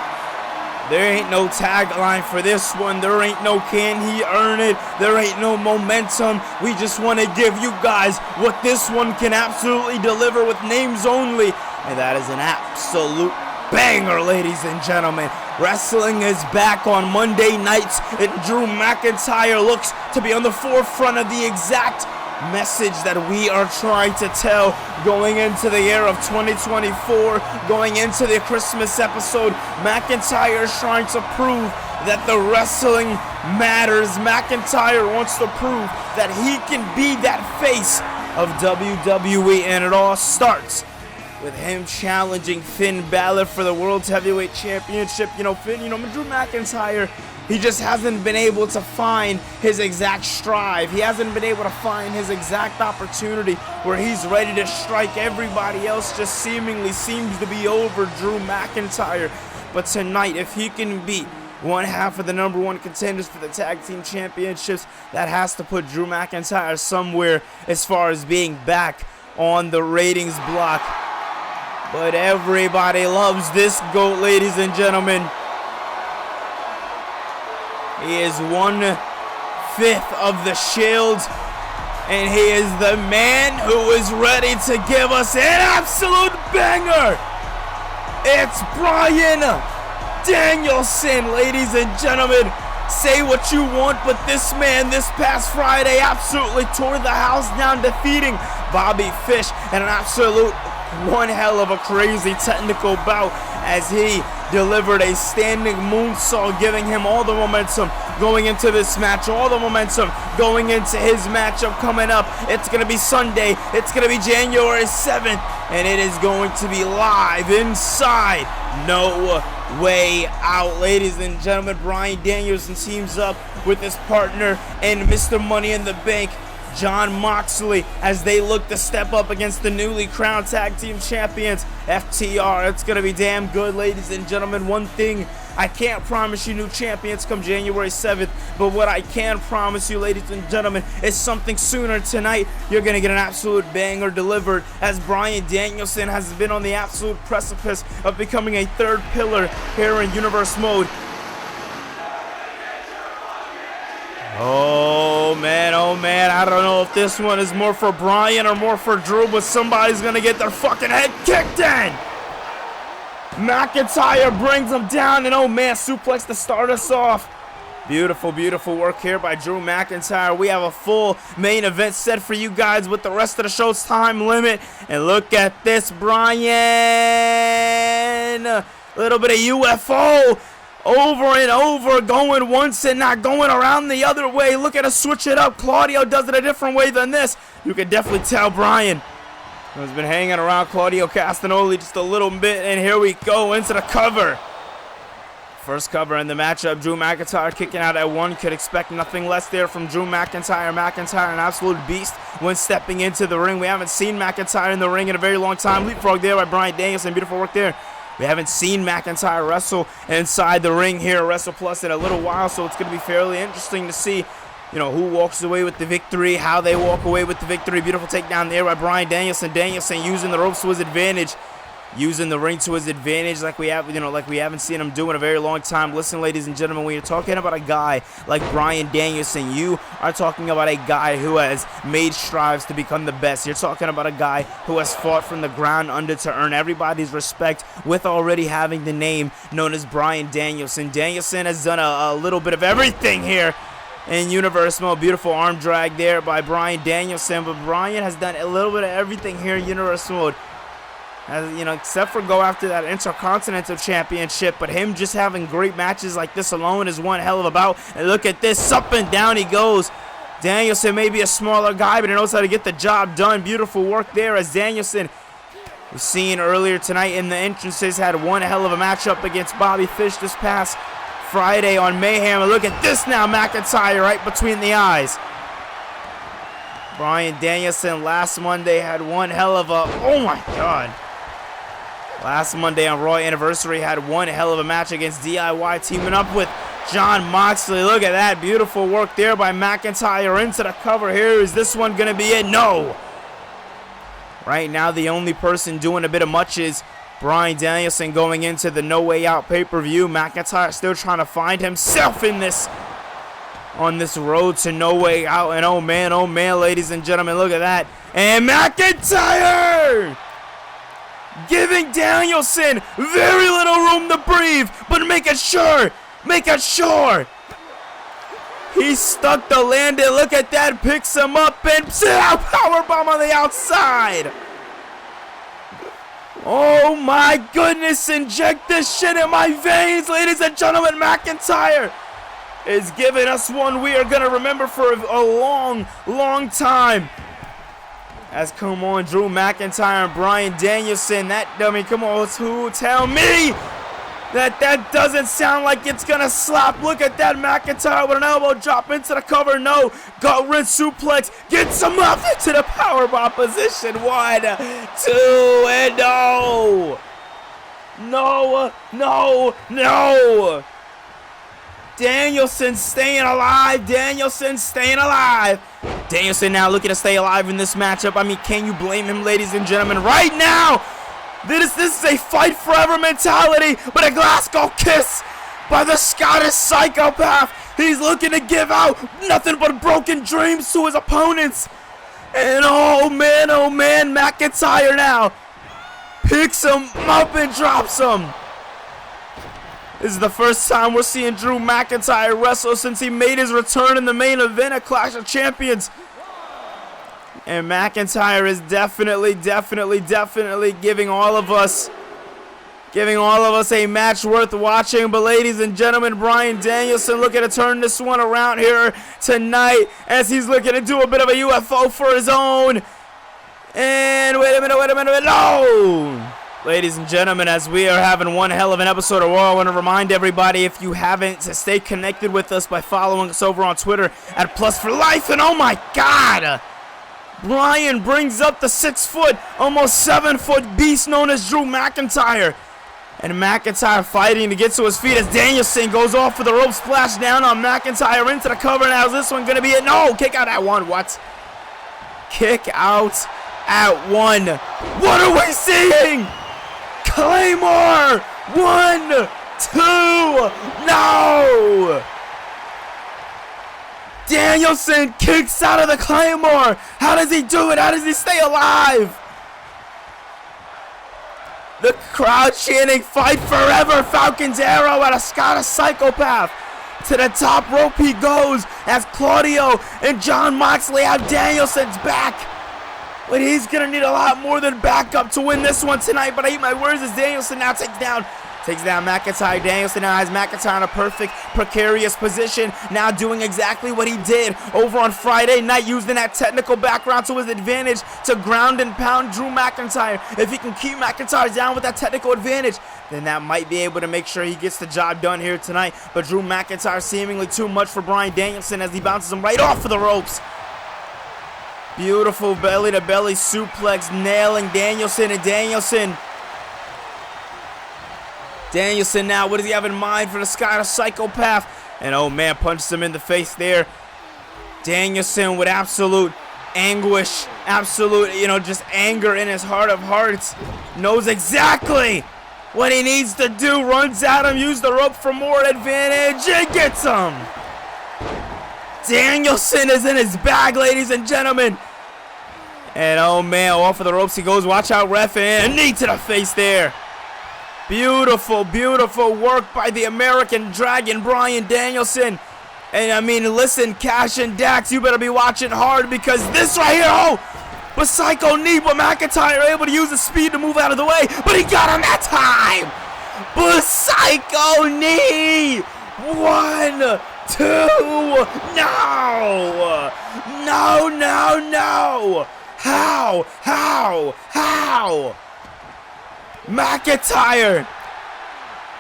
S1: there ain't no tagline for this one. There ain't no can he earn it. There ain't no momentum. We just want to give you guys what this one can absolutely deliver with names only. And that is an absolute banger, ladies and gentlemen. Wrestling is back on Monday nights, and Drew McIntyre looks to be on the forefront of the exact message that we are trying to tell going into the year of 2024, going into the Christmas episode. McIntyre is trying to prove that the wrestling matters. McIntyre wants to prove that he can be that face of WWE, and it all starts with him challenging Finn Balor for the World Heavyweight Championship. Drew McIntyre, he just hasn't been able to find his exact strive. He hasn't been able to find his exact opportunity where he's ready to strike. Everybody else just seemingly seems to be over Drew McIntyre. But tonight, if he can beat one half of the #1 contenders for the tag team championships, that has to put Drew McIntyre somewhere as far as being back on the ratings block. But everybody loves this GOAT, ladies and gentlemen. He is 1/5 of the Shield, and he is the man who is ready to give us an absolute banger. It's Bryan Danielson, ladies and gentlemen. Say what you want, but this man this past Friday absolutely tore the house down, defeating Bobby Fish in an absolute one hell of a crazy technical bout as he delivered a standing moonsault, giving him all the momentum going into this match, all the momentum going into his matchup coming up. It's going to be Sunday. It's going to be January 7th, and it is going to be live inside No Way Out. Ladies and gentlemen, Bryan Danielson teams up with his partner and Mr. Money in the Bank, Jon Moxley, as they look to step up against the newly crowned tag team champions, FTR. It's going to be damn good, ladies and gentlemen. One thing, I can't promise you new champions come January 7th, but what I can promise you, ladies and gentlemen, is something sooner tonight. You're going to get an absolute banger delivered, as Bryan Danielson has been on the absolute precipice of becoming a third pillar here in Universe Mode. Oh man, I don't know if this one is more for Bryan or more for Drew, but somebody's gonna get their fucking head kicked in. McIntyre brings him down, and oh man, suplex to start us off. Beautiful, beautiful work here by Drew McIntyre. We have a full main event set for you guys with the rest of the show's time limit. And look at this, Bryan. A little bit of UFO. Over and over, going once and not going around the other way. Look at us switch it up. Claudio does it a different way than this. You can definitely tell Bryan has been hanging around Claudio Castagnoli just a little bit. And here we go into the cover. First cover in the matchup. Drew McIntyre kicking out at 1. Could expect nothing less there from Drew McIntyre. McIntyre, an absolute beast when stepping into the ring. We haven't seen McIntyre in the ring in a very long time. Leapfrog there by Bryan Danielson. Beautiful work there. We haven't seen McIntyre wrestle inside the ring here at Wrestle Plus in a little while, so it's going to be fairly interesting to see, who walks away with the victory, how they walk away with the victory. Beautiful takedown there by Bryan Danielson. Danielson using the ropes to his advantage, using the ring to his advantage like we haven't seen him do in a very long time. Listen, ladies and gentlemen, when you're talking about a guy like Bryan Danielson, you are talking about a guy who has made strives to become the best. You're talking about a guy who has fought from the ground under to earn everybody's respect with already having the name known as Bryan Danielson. Danielson has done a little bit of everything here in Universe Mode. Beautiful arm drag there by Bryan Danielson, but Bryan has done a little bit of everything here in Universe Mode. As, you know, except for go after that Intercontinental Championship, but him just having great matches like this alone is one hell of a bout. And look at this, up and down he goes. Danielson may be a smaller guy, but he knows how to get the job done. Beautiful work there as Danielson, we've seen earlier tonight in the entrances, had one hell of a matchup against Bobby Fish this past Friday on Mayhem. And look at this now, McIntyre right between the eyes. Bryan Danielson last Monday had one hell of a, oh my God. Last Monday on Raw Anniversary had one hell of a match against DIY, teaming up with Jon Moxley. Look at that. Beautiful work there by McIntyre into the cover here. Is this one going to be it? No. Right now, the only person doing a bit of much is Bryan Danielson going into the No Way Out pay-per-view. McIntyre still trying to find himself in this, on this road to No Way Out. And oh man, ladies and gentlemen, look at that. And McIntyre giving Danielson very little room to breathe, but making sure he stuck the landing. Look at that, picks him up and powerbomb on the outside. Oh my goodness, inject this shit in my veins, ladies and gentlemen. McIntyre is giving us one we are gonna remember for a long time. As come on, Drew McIntyre and Bryan Danielson. That, I mean, come on, who tell me that doesn't sound like it's gonna slap? Look at that, McIntyre with an elbow drop into the cover. No, gut wrench suplex, gets him up into the powerbomb position. 1, 2, and no. Danielson staying alive. Danielson now looking to stay alive in this matchup. I mean, can you blame him, ladies and gentlemen? Right now, this is a fight forever mentality, but a Glasgow kiss by the Scottish psychopath. He's looking to give out nothing but broken dreams to his opponents. And oh man, McIntyre now picks him up and drops him. This is the first time we're seeing Drew McIntyre wrestle since he made his return in the main event at Clash of Champions. And McIntyre is definitely giving all of us a match worth watching. But ladies and gentlemen, Bryan Danielson looking to turn this one around here tonight as he's looking to do a bit of a UFO for his own. And wait a minute, no! Ladies and gentlemen, as we are having one hell of an episode of Raw, I want to remind everybody, if you haven't, to stay connected with us by following us over on Twitter at +4Life. And oh my God, Bryan brings up the 6-foot, almost 7-foot beast known as Drew McIntyre. And McIntyre fighting to get to his feet as Danielson goes off for the rope splash down on McIntyre into the cover. Now is this one going to be it? No, kick out at 1. What? Kick out at 1. What are we seeing? Claymore! 1, 2, no! Danielson kicks out of the Claymore. How does he do it? How does he stay alive? The crowd chanting, fight forever, Falcon's arrow at a Scottish psychopath. To the top rope he goes as Claudio and Jon Moxley have Danielson's back. But he's going to need a lot more than backup to win this one tonight. But I eat my words as Danielson now takes down McIntyre. Danielson now has McIntyre in a perfect, precarious position. Now doing exactly what he did over on Friday night, using that technical background to his advantage to ground and pound Drew McIntyre. If he can keep McIntyre down with that technical advantage, then that might be able to make sure he gets the job done here tonight. But Drew McIntyre seemingly too much for Bryan Danielson as he bounces him right off of the ropes. Beautiful belly-to-belly suplex, nailing Danielson. And Danielson now, what does he have in mind for the Scottish psychopath? And oh man, punches him in the face there. Danielson with absolute anguish, absolute, just anger in his heart of hearts. Knows exactly what he needs to do. Runs at him, uses the rope for more advantage, and gets him. Danielson is in his bag, ladies and gentlemen. And oh man, off of the ropes he goes. Watch out, ref, and a knee to the face there. Beautiful, beautiful work by the American Dragon, Bryan Danielson. And I mean, listen, Cash and Dax, you better be watching hard because this right here, oh! But Psycho knee, but McIntyre able to use his speed to move out of the way, but he got him that time! But Psycho knee! 1, 2, no! No, no, no! How? McIntyre,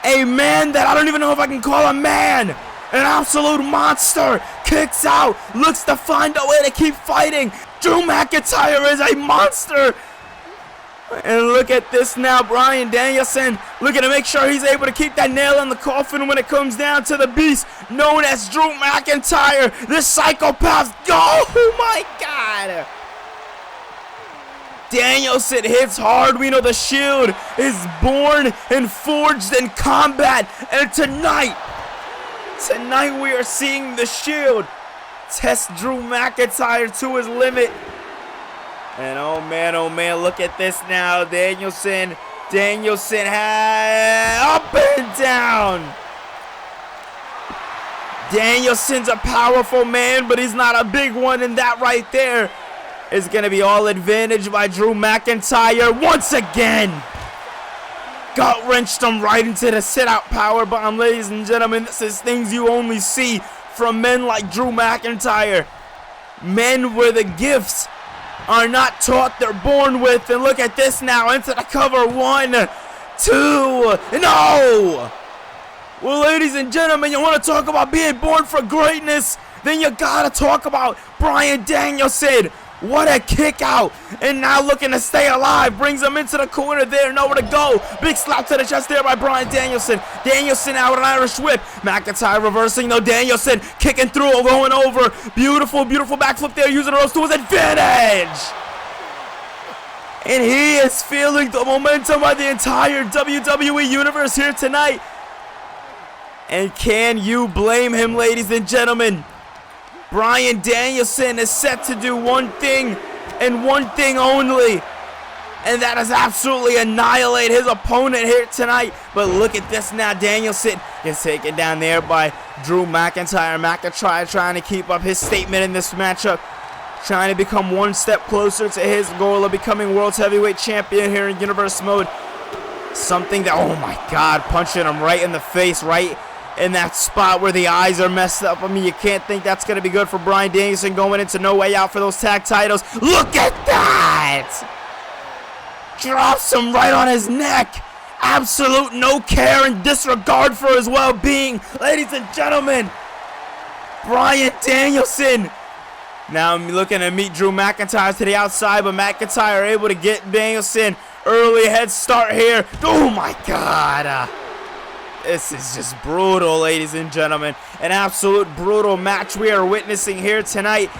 S1: a man that I don't even know if I can call a man, an absolute monster, kicks out, looks to find a way to keep fighting. Drew McIntyre is a monster. And look at this now, Bryan Danielson looking to make sure he's able to keep that nail in the coffin when it comes down to the beast known as Drew McIntyre. This psychopath, oh my God. Danielson hits hard. We know the Shield is born and forged in combat. And tonight we are seeing the Shield test Drew McIntyre to his limit. And oh man, look at this now. Danielson has up and down. Danielson's a powerful man, but he's not a big one, and that right there is going to be all advantage by Drew McIntyre once again. Gut-wrenched him right into the sit-out power bomb, ladies and gentlemen. This is things you only see from men like Drew McIntyre. Men where the gifts are not taught, they're born with. And look at this now, into the cover. 1, 2, no! Well, ladies and gentlemen, you want to talk about being born for greatness, then you got to talk about Bryan Danielson. What a kick out. And now looking to stay alive. Brings him into the corner there. Nowhere to go. Big slap to the chest there by Bryan Danielson. Danielson out with an Irish whip. McIntyre reversing though. Danielson kicking through. Going over. Beautiful backflip there. Using the ropes to his advantage. And he is feeling the momentum of the entire WWE Universe here tonight. And can you blame him, ladies and gentlemen? Bryan Danielson is set to do one thing and one thing only, and that is absolutely annihilate his opponent here tonight. But look at this now. Danielson gets taken down there by Drew McIntyre. McIntyre trying to keep up his statement in this matchup, trying to become one step closer to his goal of becoming World Heavyweight Champion here in Universe Mode. Something that, oh my God, punching him right in the face, right in that spot where the eyes are messed up. I mean, you can't think that's going to be good for Bryan Danielson going into No Way Out for those tag titles. Look at that! Drops him right on his neck. Absolute no care and disregard for his well-being. Ladies and gentlemen, Bryan Danielson. Now I'm looking to meet Drew McIntyre to the outside, but McIntyre able to get Danielson early head start here. Oh my God. This is just brutal, ladies and gentlemen. An absolute brutal match we are witnessing here tonight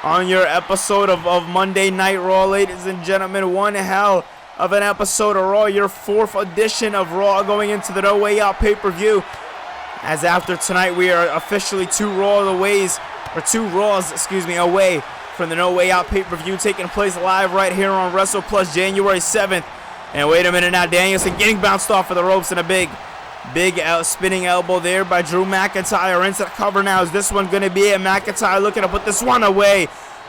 S1: on your episode of Monday Night Raw, ladies and gentlemen. One hell of an episode of Raw, your 4th edition of Raw going into the No Way Out pay-per-view. As after tonight, we are officially 2 Raws away from the No Way Out pay-per-view taking place live right here on WrestlePlus January 7th. And wait a minute now, Danielson getting bounced off of the ropes in a big spinning elbow there by Drew McIntyre into the cover now. Is this one going to be it? McIntyre looking to put this one away.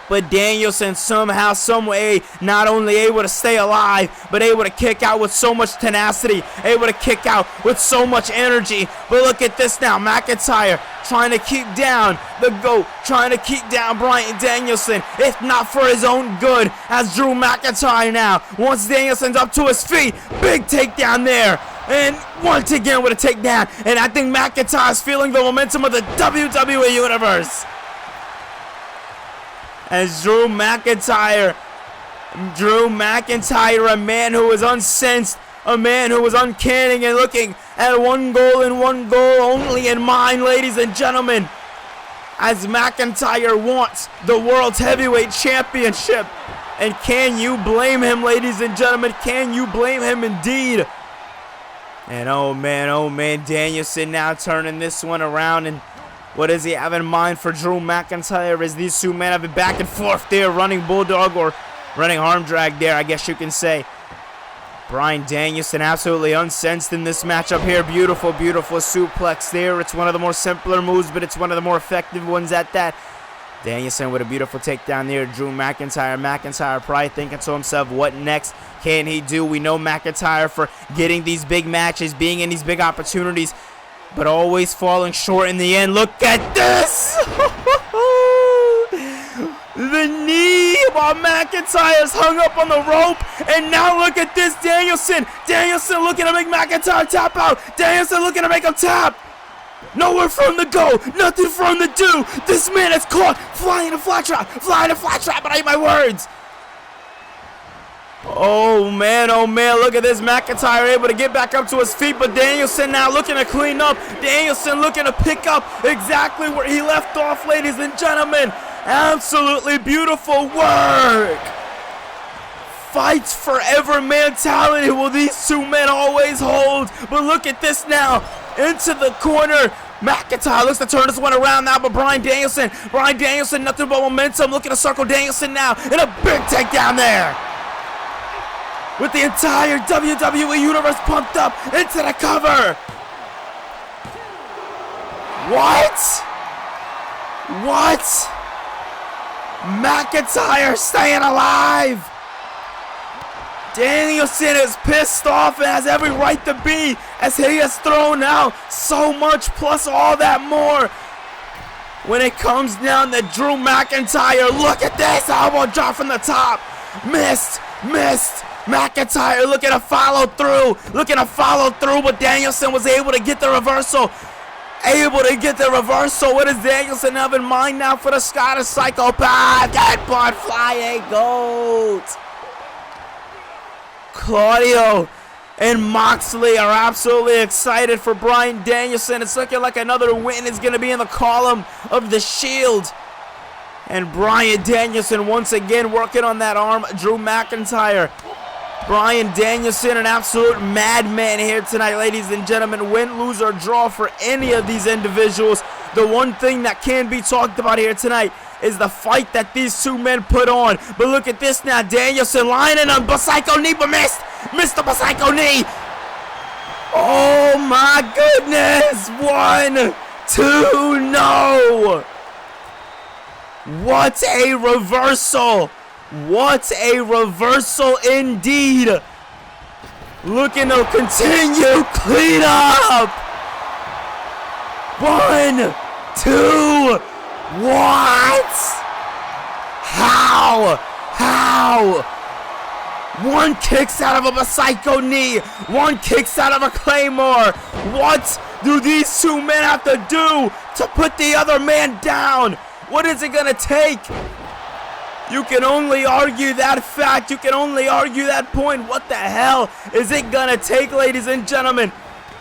S1: But Danielson somehow, some way, not only able to stay alive, but able to kick out with so much tenacity, able to kick out with so much energy. But look at this now, McIntyre trying to keep down the GOAT, trying to keep down Bryan Danielson, if not for his own good, as Drew McIntyre now, once Danielson's up to his feet, big takedown there. And once again with a takedown. And I think McIntyre's feeling the momentum of the WWE Universe. As Drew McIntyre, a man who was unsensed, a man who was uncanny and looking at one goal and one goal only in mind, ladies and gentlemen. As McIntyre wants the World Heavyweight Championship. And can you blame him, ladies and gentlemen? Can you blame him indeed? And oh man, Danielson now turning this one around. And what does he have in mind for Drew McIntyre as these two men have been back and forth there, running bulldog or running arm drag there, I guess you can say. Bryan Danielson absolutely unsensed in this matchup here. Beautiful, beautiful suplex there. It's one of the more simpler moves, but it's one of the more effective ones at that. Danielson with a beautiful takedown there. Drew McIntyre. McIntyre probably thinking to himself, what next can he do? We know McIntyre for getting these big matches, being in these big opportunities, but always falling short in the end. Look at this! The knee while McIntyre's hung up on the rope. And now look at this, Danielson. Danielson looking to make McIntyre tap out. Danielson looking to make him tap. Nowhere for him to go. Nothing for him to do. This man is caught. Flying a flat trap. Flying a flat trap, but I eat my words. Oh man, look at this. McIntyre able to get back up to his feet, but Danielson now looking to clean up. Danielson looking to pick up exactly where he left off, ladies and gentlemen. Absolutely beautiful work. Fights forever mentality will these two men always hold. But look at this now. Into the corner. McIntyre looks to turn this one around now, but Bryan Danielson, nothing but momentum. Looking to circle Danielson now. And a big takedown there. With the entire WWE Universe pumped up into the cover. What? McIntyre staying alive. Danielson is pissed off and has every right to be, as he has thrown out so much plus all that more. When it comes down to Drew McIntyre, look at this elbow drop from the top. Missed. McIntyre looking to follow through, but Danielson was able to get the reversal. What does Danielson have in mind now for the Scottish Psychopath? Deadbutt flying goat. Claudio and Moxley are absolutely excited for Bryan Danielson. It's looking like another win is going to be in the column of the Shield. And Bryan Danielson once again working on that arm. Drew McIntyre. Bryan Danielson, an absolute madman here tonight, ladies and gentlemen. Win, lose, or draw for any of these individuals. The one thing that can be talked about here tonight is the fight that these two men put on. But look at this now. Danielson lining him. Psycho knee, but missed. Missed the Psycho knee. Oh, my goodness. 1, 2, no. What a reversal. What a reversal indeed. Looking to continue. Clean up. 1, 2. What? How? One kicks out of a Psycho knee. One kicks out of a Claymore. What do these two men have to do to put the other man down? What is it going to take? You can only argue that fact. You can only argue that point. What the hell is it going to take, ladies and gentlemen,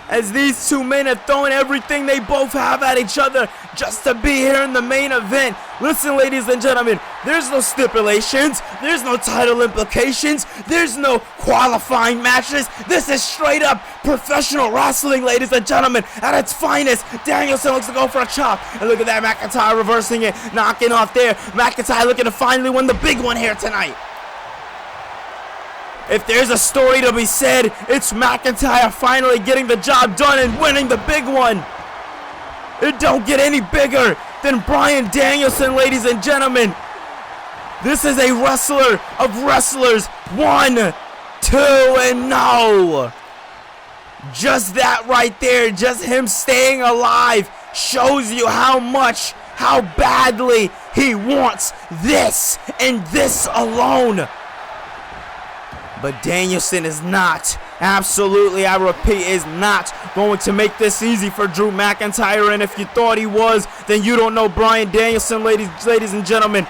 S1: as these two men have thrown everything they both have at each other just to be here in the main event? Listen, ladies and gentlemen, there's no stipulations. There's no title implications. There's no qualifying matches. This is straight up professional wrestling, ladies and gentlemen, at its finest. Danielson looks to go for a chop. And look at that, McIntyre reversing it, knocking off there. McIntyre looking to finally win the big one here tonight. If there's a story to be said, it's McIntyre finally getting the job done and winning the big one. It don't get any bigger than Bryan Danielson, ladies and gentlemen. This is a wrestler of wrestlers. 1, 2, and no. Just that right there, just him staying alive shows you how much, how badly he wants this and this alone. But Danielson is not, absolutely, I repeat, is not going to make this easy for Drew McIntyre. And if you thought he was, then you don't know Bryan Danielson, ladies and gentlemen.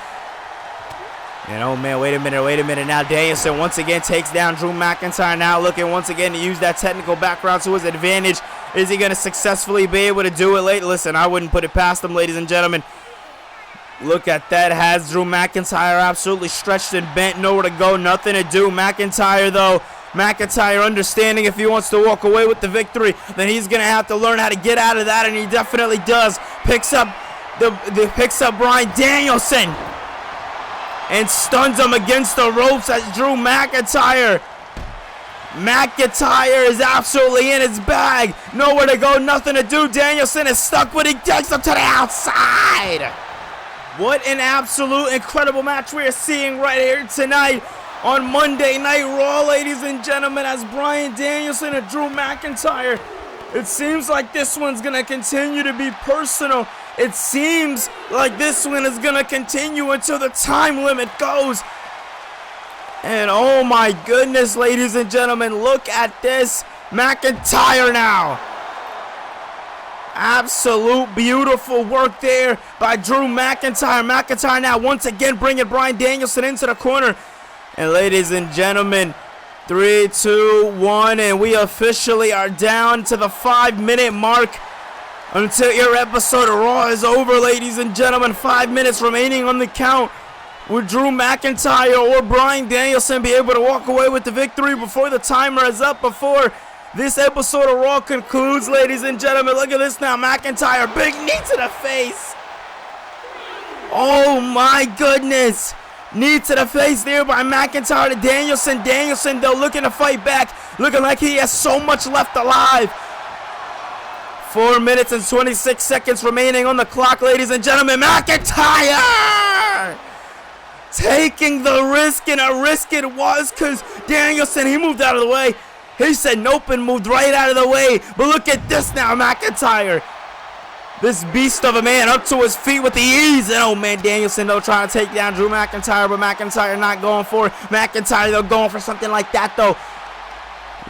S1: And oh man, wait a minute. Now Danielson once again takes down Drew McIntyre. Now looking once again to use that technical background to his advantage. Is he going to successfully be able to do it late? Listen, I wouldn't put it past him, ladies and gentlemen. Look at that. Has Drew McIntyre absolutely stretched and bent. Nowhere to go. Nothing to do. McIntyre, though. McIntyre understanding if he wants to walk away with the victory, then he's going to have to learn how to get out of that, and he definitely does. Picks up Bryan Danielson and stuns him against the ropes as Drew McIntyre McIntyre is absolutely in his bag. Nowhere to go, nothing to do. Danielson is stuck, but he takes him to the outside. What an absolute incredible match we are seeing right here tonight on Monday Night Raw, ladies and gentlemen, as Bryan Danielson and Drew McIntyre. It seems like this one's going to continue to be personal. It seems like this one is going to continue until the time limit goes. And oh my goodness, ladies and gentlemen, look at this. McIntyre now. Absolute beautiful work there by Drew McIntyre. McIntyre now once again bringing Bryan Danielson into the corner. And ladies and gentlemen, 3, 2, 1, and we officially are down to the 5-minute mark until your episode of Raw is over, ladies and gentlemen. 5 minutes remaining on the count. Would Drew McIntyre or Bryan Danielson be able to walk away with the victory before the timer is up, before this episode of Raw concludes, ladies and gentlemen? Look at this now. McIntyre, big knee to the face. Oh my goodness. Knee to the face there by McIntyre to Danielson. Danielson, though, looking to fight back. Looking like he has so much left alive. 4 minutes and 26 seconds remaining on the clock, ladies and gentlemen. McIntyre taking the risk, and a risk it was, because Danielson, he moved out of the way. He said nope and moved right out of the way. But look at this now, McIntyre. This beast of a man up to his feet with the ease. And oh man, Danielson though trying to take down Drew McIntyre, but McIntyre not going for it. McIntyre though going for something like that though.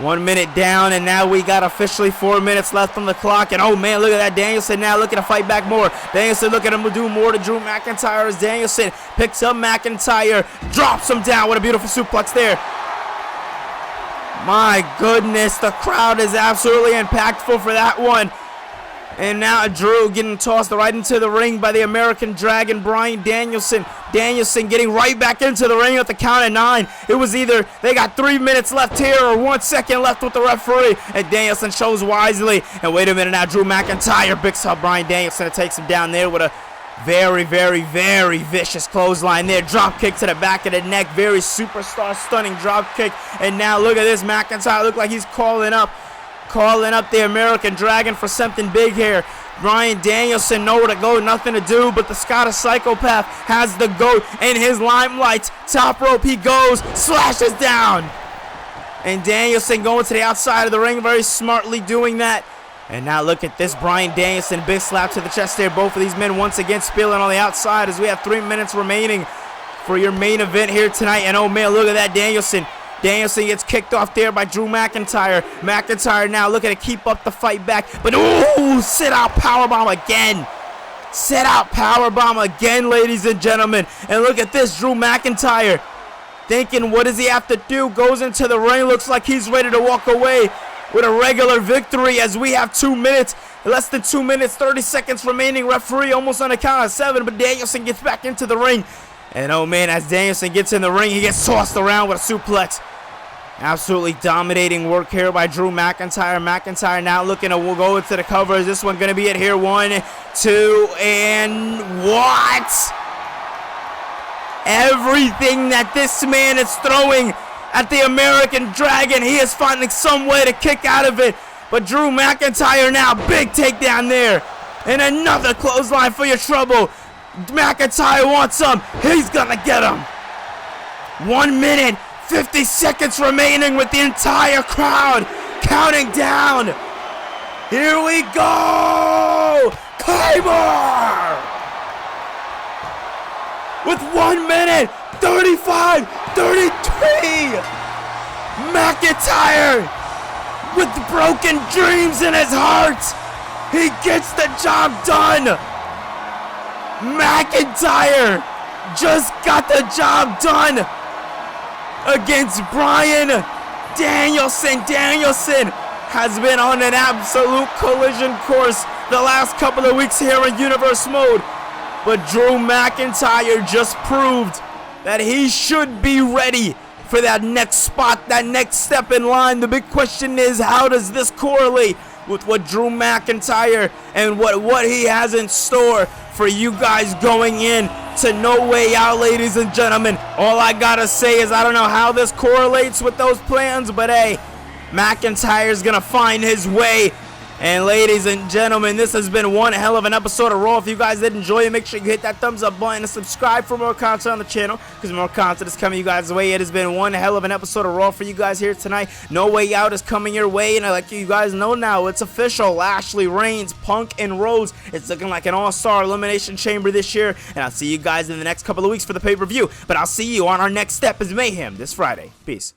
S1: 1 minute down, and now we got officially 4 minutes left on the clock. And oh man, look at that. Danielson now looking to fight back more. Danielson looking to do more to Drew McIntyre as Danielson picks up McIntyre, drops him down. What a beautiful suplex there. My goodness, the crowd is absolutely impactful for that one. And now Drew getting tossed right into the ring by the American Dragon, Bryan Danielson. Danielson getting right back into the ring at the count of 9. It was either they got 3 minutes left here or 1 second left with the referee. And Danielson shows wisely. And wait a minute now, Drew McIntyre picks up Bryan Danielson and takes him down there with a very, very, very vicious clothesline there. Drop kick to the back of the neck. Very superstar stunning drop kick. And now look at this. McIntyre look like he's calling up the American Dragon for something big here. Bryan Danielson nowhere to go, nothing to do, but the Scottish Psychopath has the GOAT in his limelight. Top rope he goes, slashes down. And Danielson going to the outside of the ring, very smartly doing that. And now look at this, Bryan Danielson, big slap to the chest there. Both of these men once again spilling on the outside as we have 3 minutes remaining for your main event here tonight. And oh man, look at that, Danielson gets kicked off there by Drew McIntyre. McIntyre now looking to keep up the fight back. But ooh, sit out powerbomb again. Sit out powerbomb again, ladies and gentlemen. And look at this, Drew McIntyre thinking, what does he have to do? Goes into the ring, looks like he's ready to walk away with a regular victory as we have 2 minutes. Less than 2 minutes, 30 seconds remaining. Referee almost on the count of 7, but Danielson gets back into the ring. And oh man, as Danielson gets in the ring, he gets tossed around with a suplex. Absolutely dominating work here by Drew McIntyre. McIntyre now looking to go into the cover. Is this one going to be it here? 1, 2, and what? Everything that this man is throwing at the American Dragon, he is finding some way to kick out of it. But Drew McIntyre now, big takedown there. And another clothesline for your trouble. McIntyre wants some. He's going to get him. 1 minute. 50 seconds remaining with the entire crowd counting down. Here we go. Claymore! With 1 minute, 35, 33. McIntyre with broken dreams in his heart. He gets the job done. McIntyre just got the job done against Bryan Danielson. Danielson has been on an absolute collision course the last couple of weeks here in Universe Mode. But Drew McIntyre just proved that he should be ready for that next spot, that next step in line. The big question is, how does this correlate with what Drew McIntyre and what he has in store for you guys going in to No Way Out, ladies and gentlemen? All I gotta say is I don't know how this correlates with those plans, but hey, McIntyre's gonna find his way. And ladies and gentlemen, this has been one hell of an episode of Raw. If you guys did enjoy it, make sure you hit that thumbs up button and subscribe for more content on the channel, because more content is coming you guys' way. It has been one hell of an episode of Raw for you guys here tonight. No Way Out is coming your way, and I like you guys know now, it's official. Lashley, Reigns, Punk, and Rhodes. It's looking like an all-star elimination chamber this year, and I'll see you guys in the next couple of weeks for the pay-per-view. But I'll see you on our next step is Mayhem this Friday. Peace.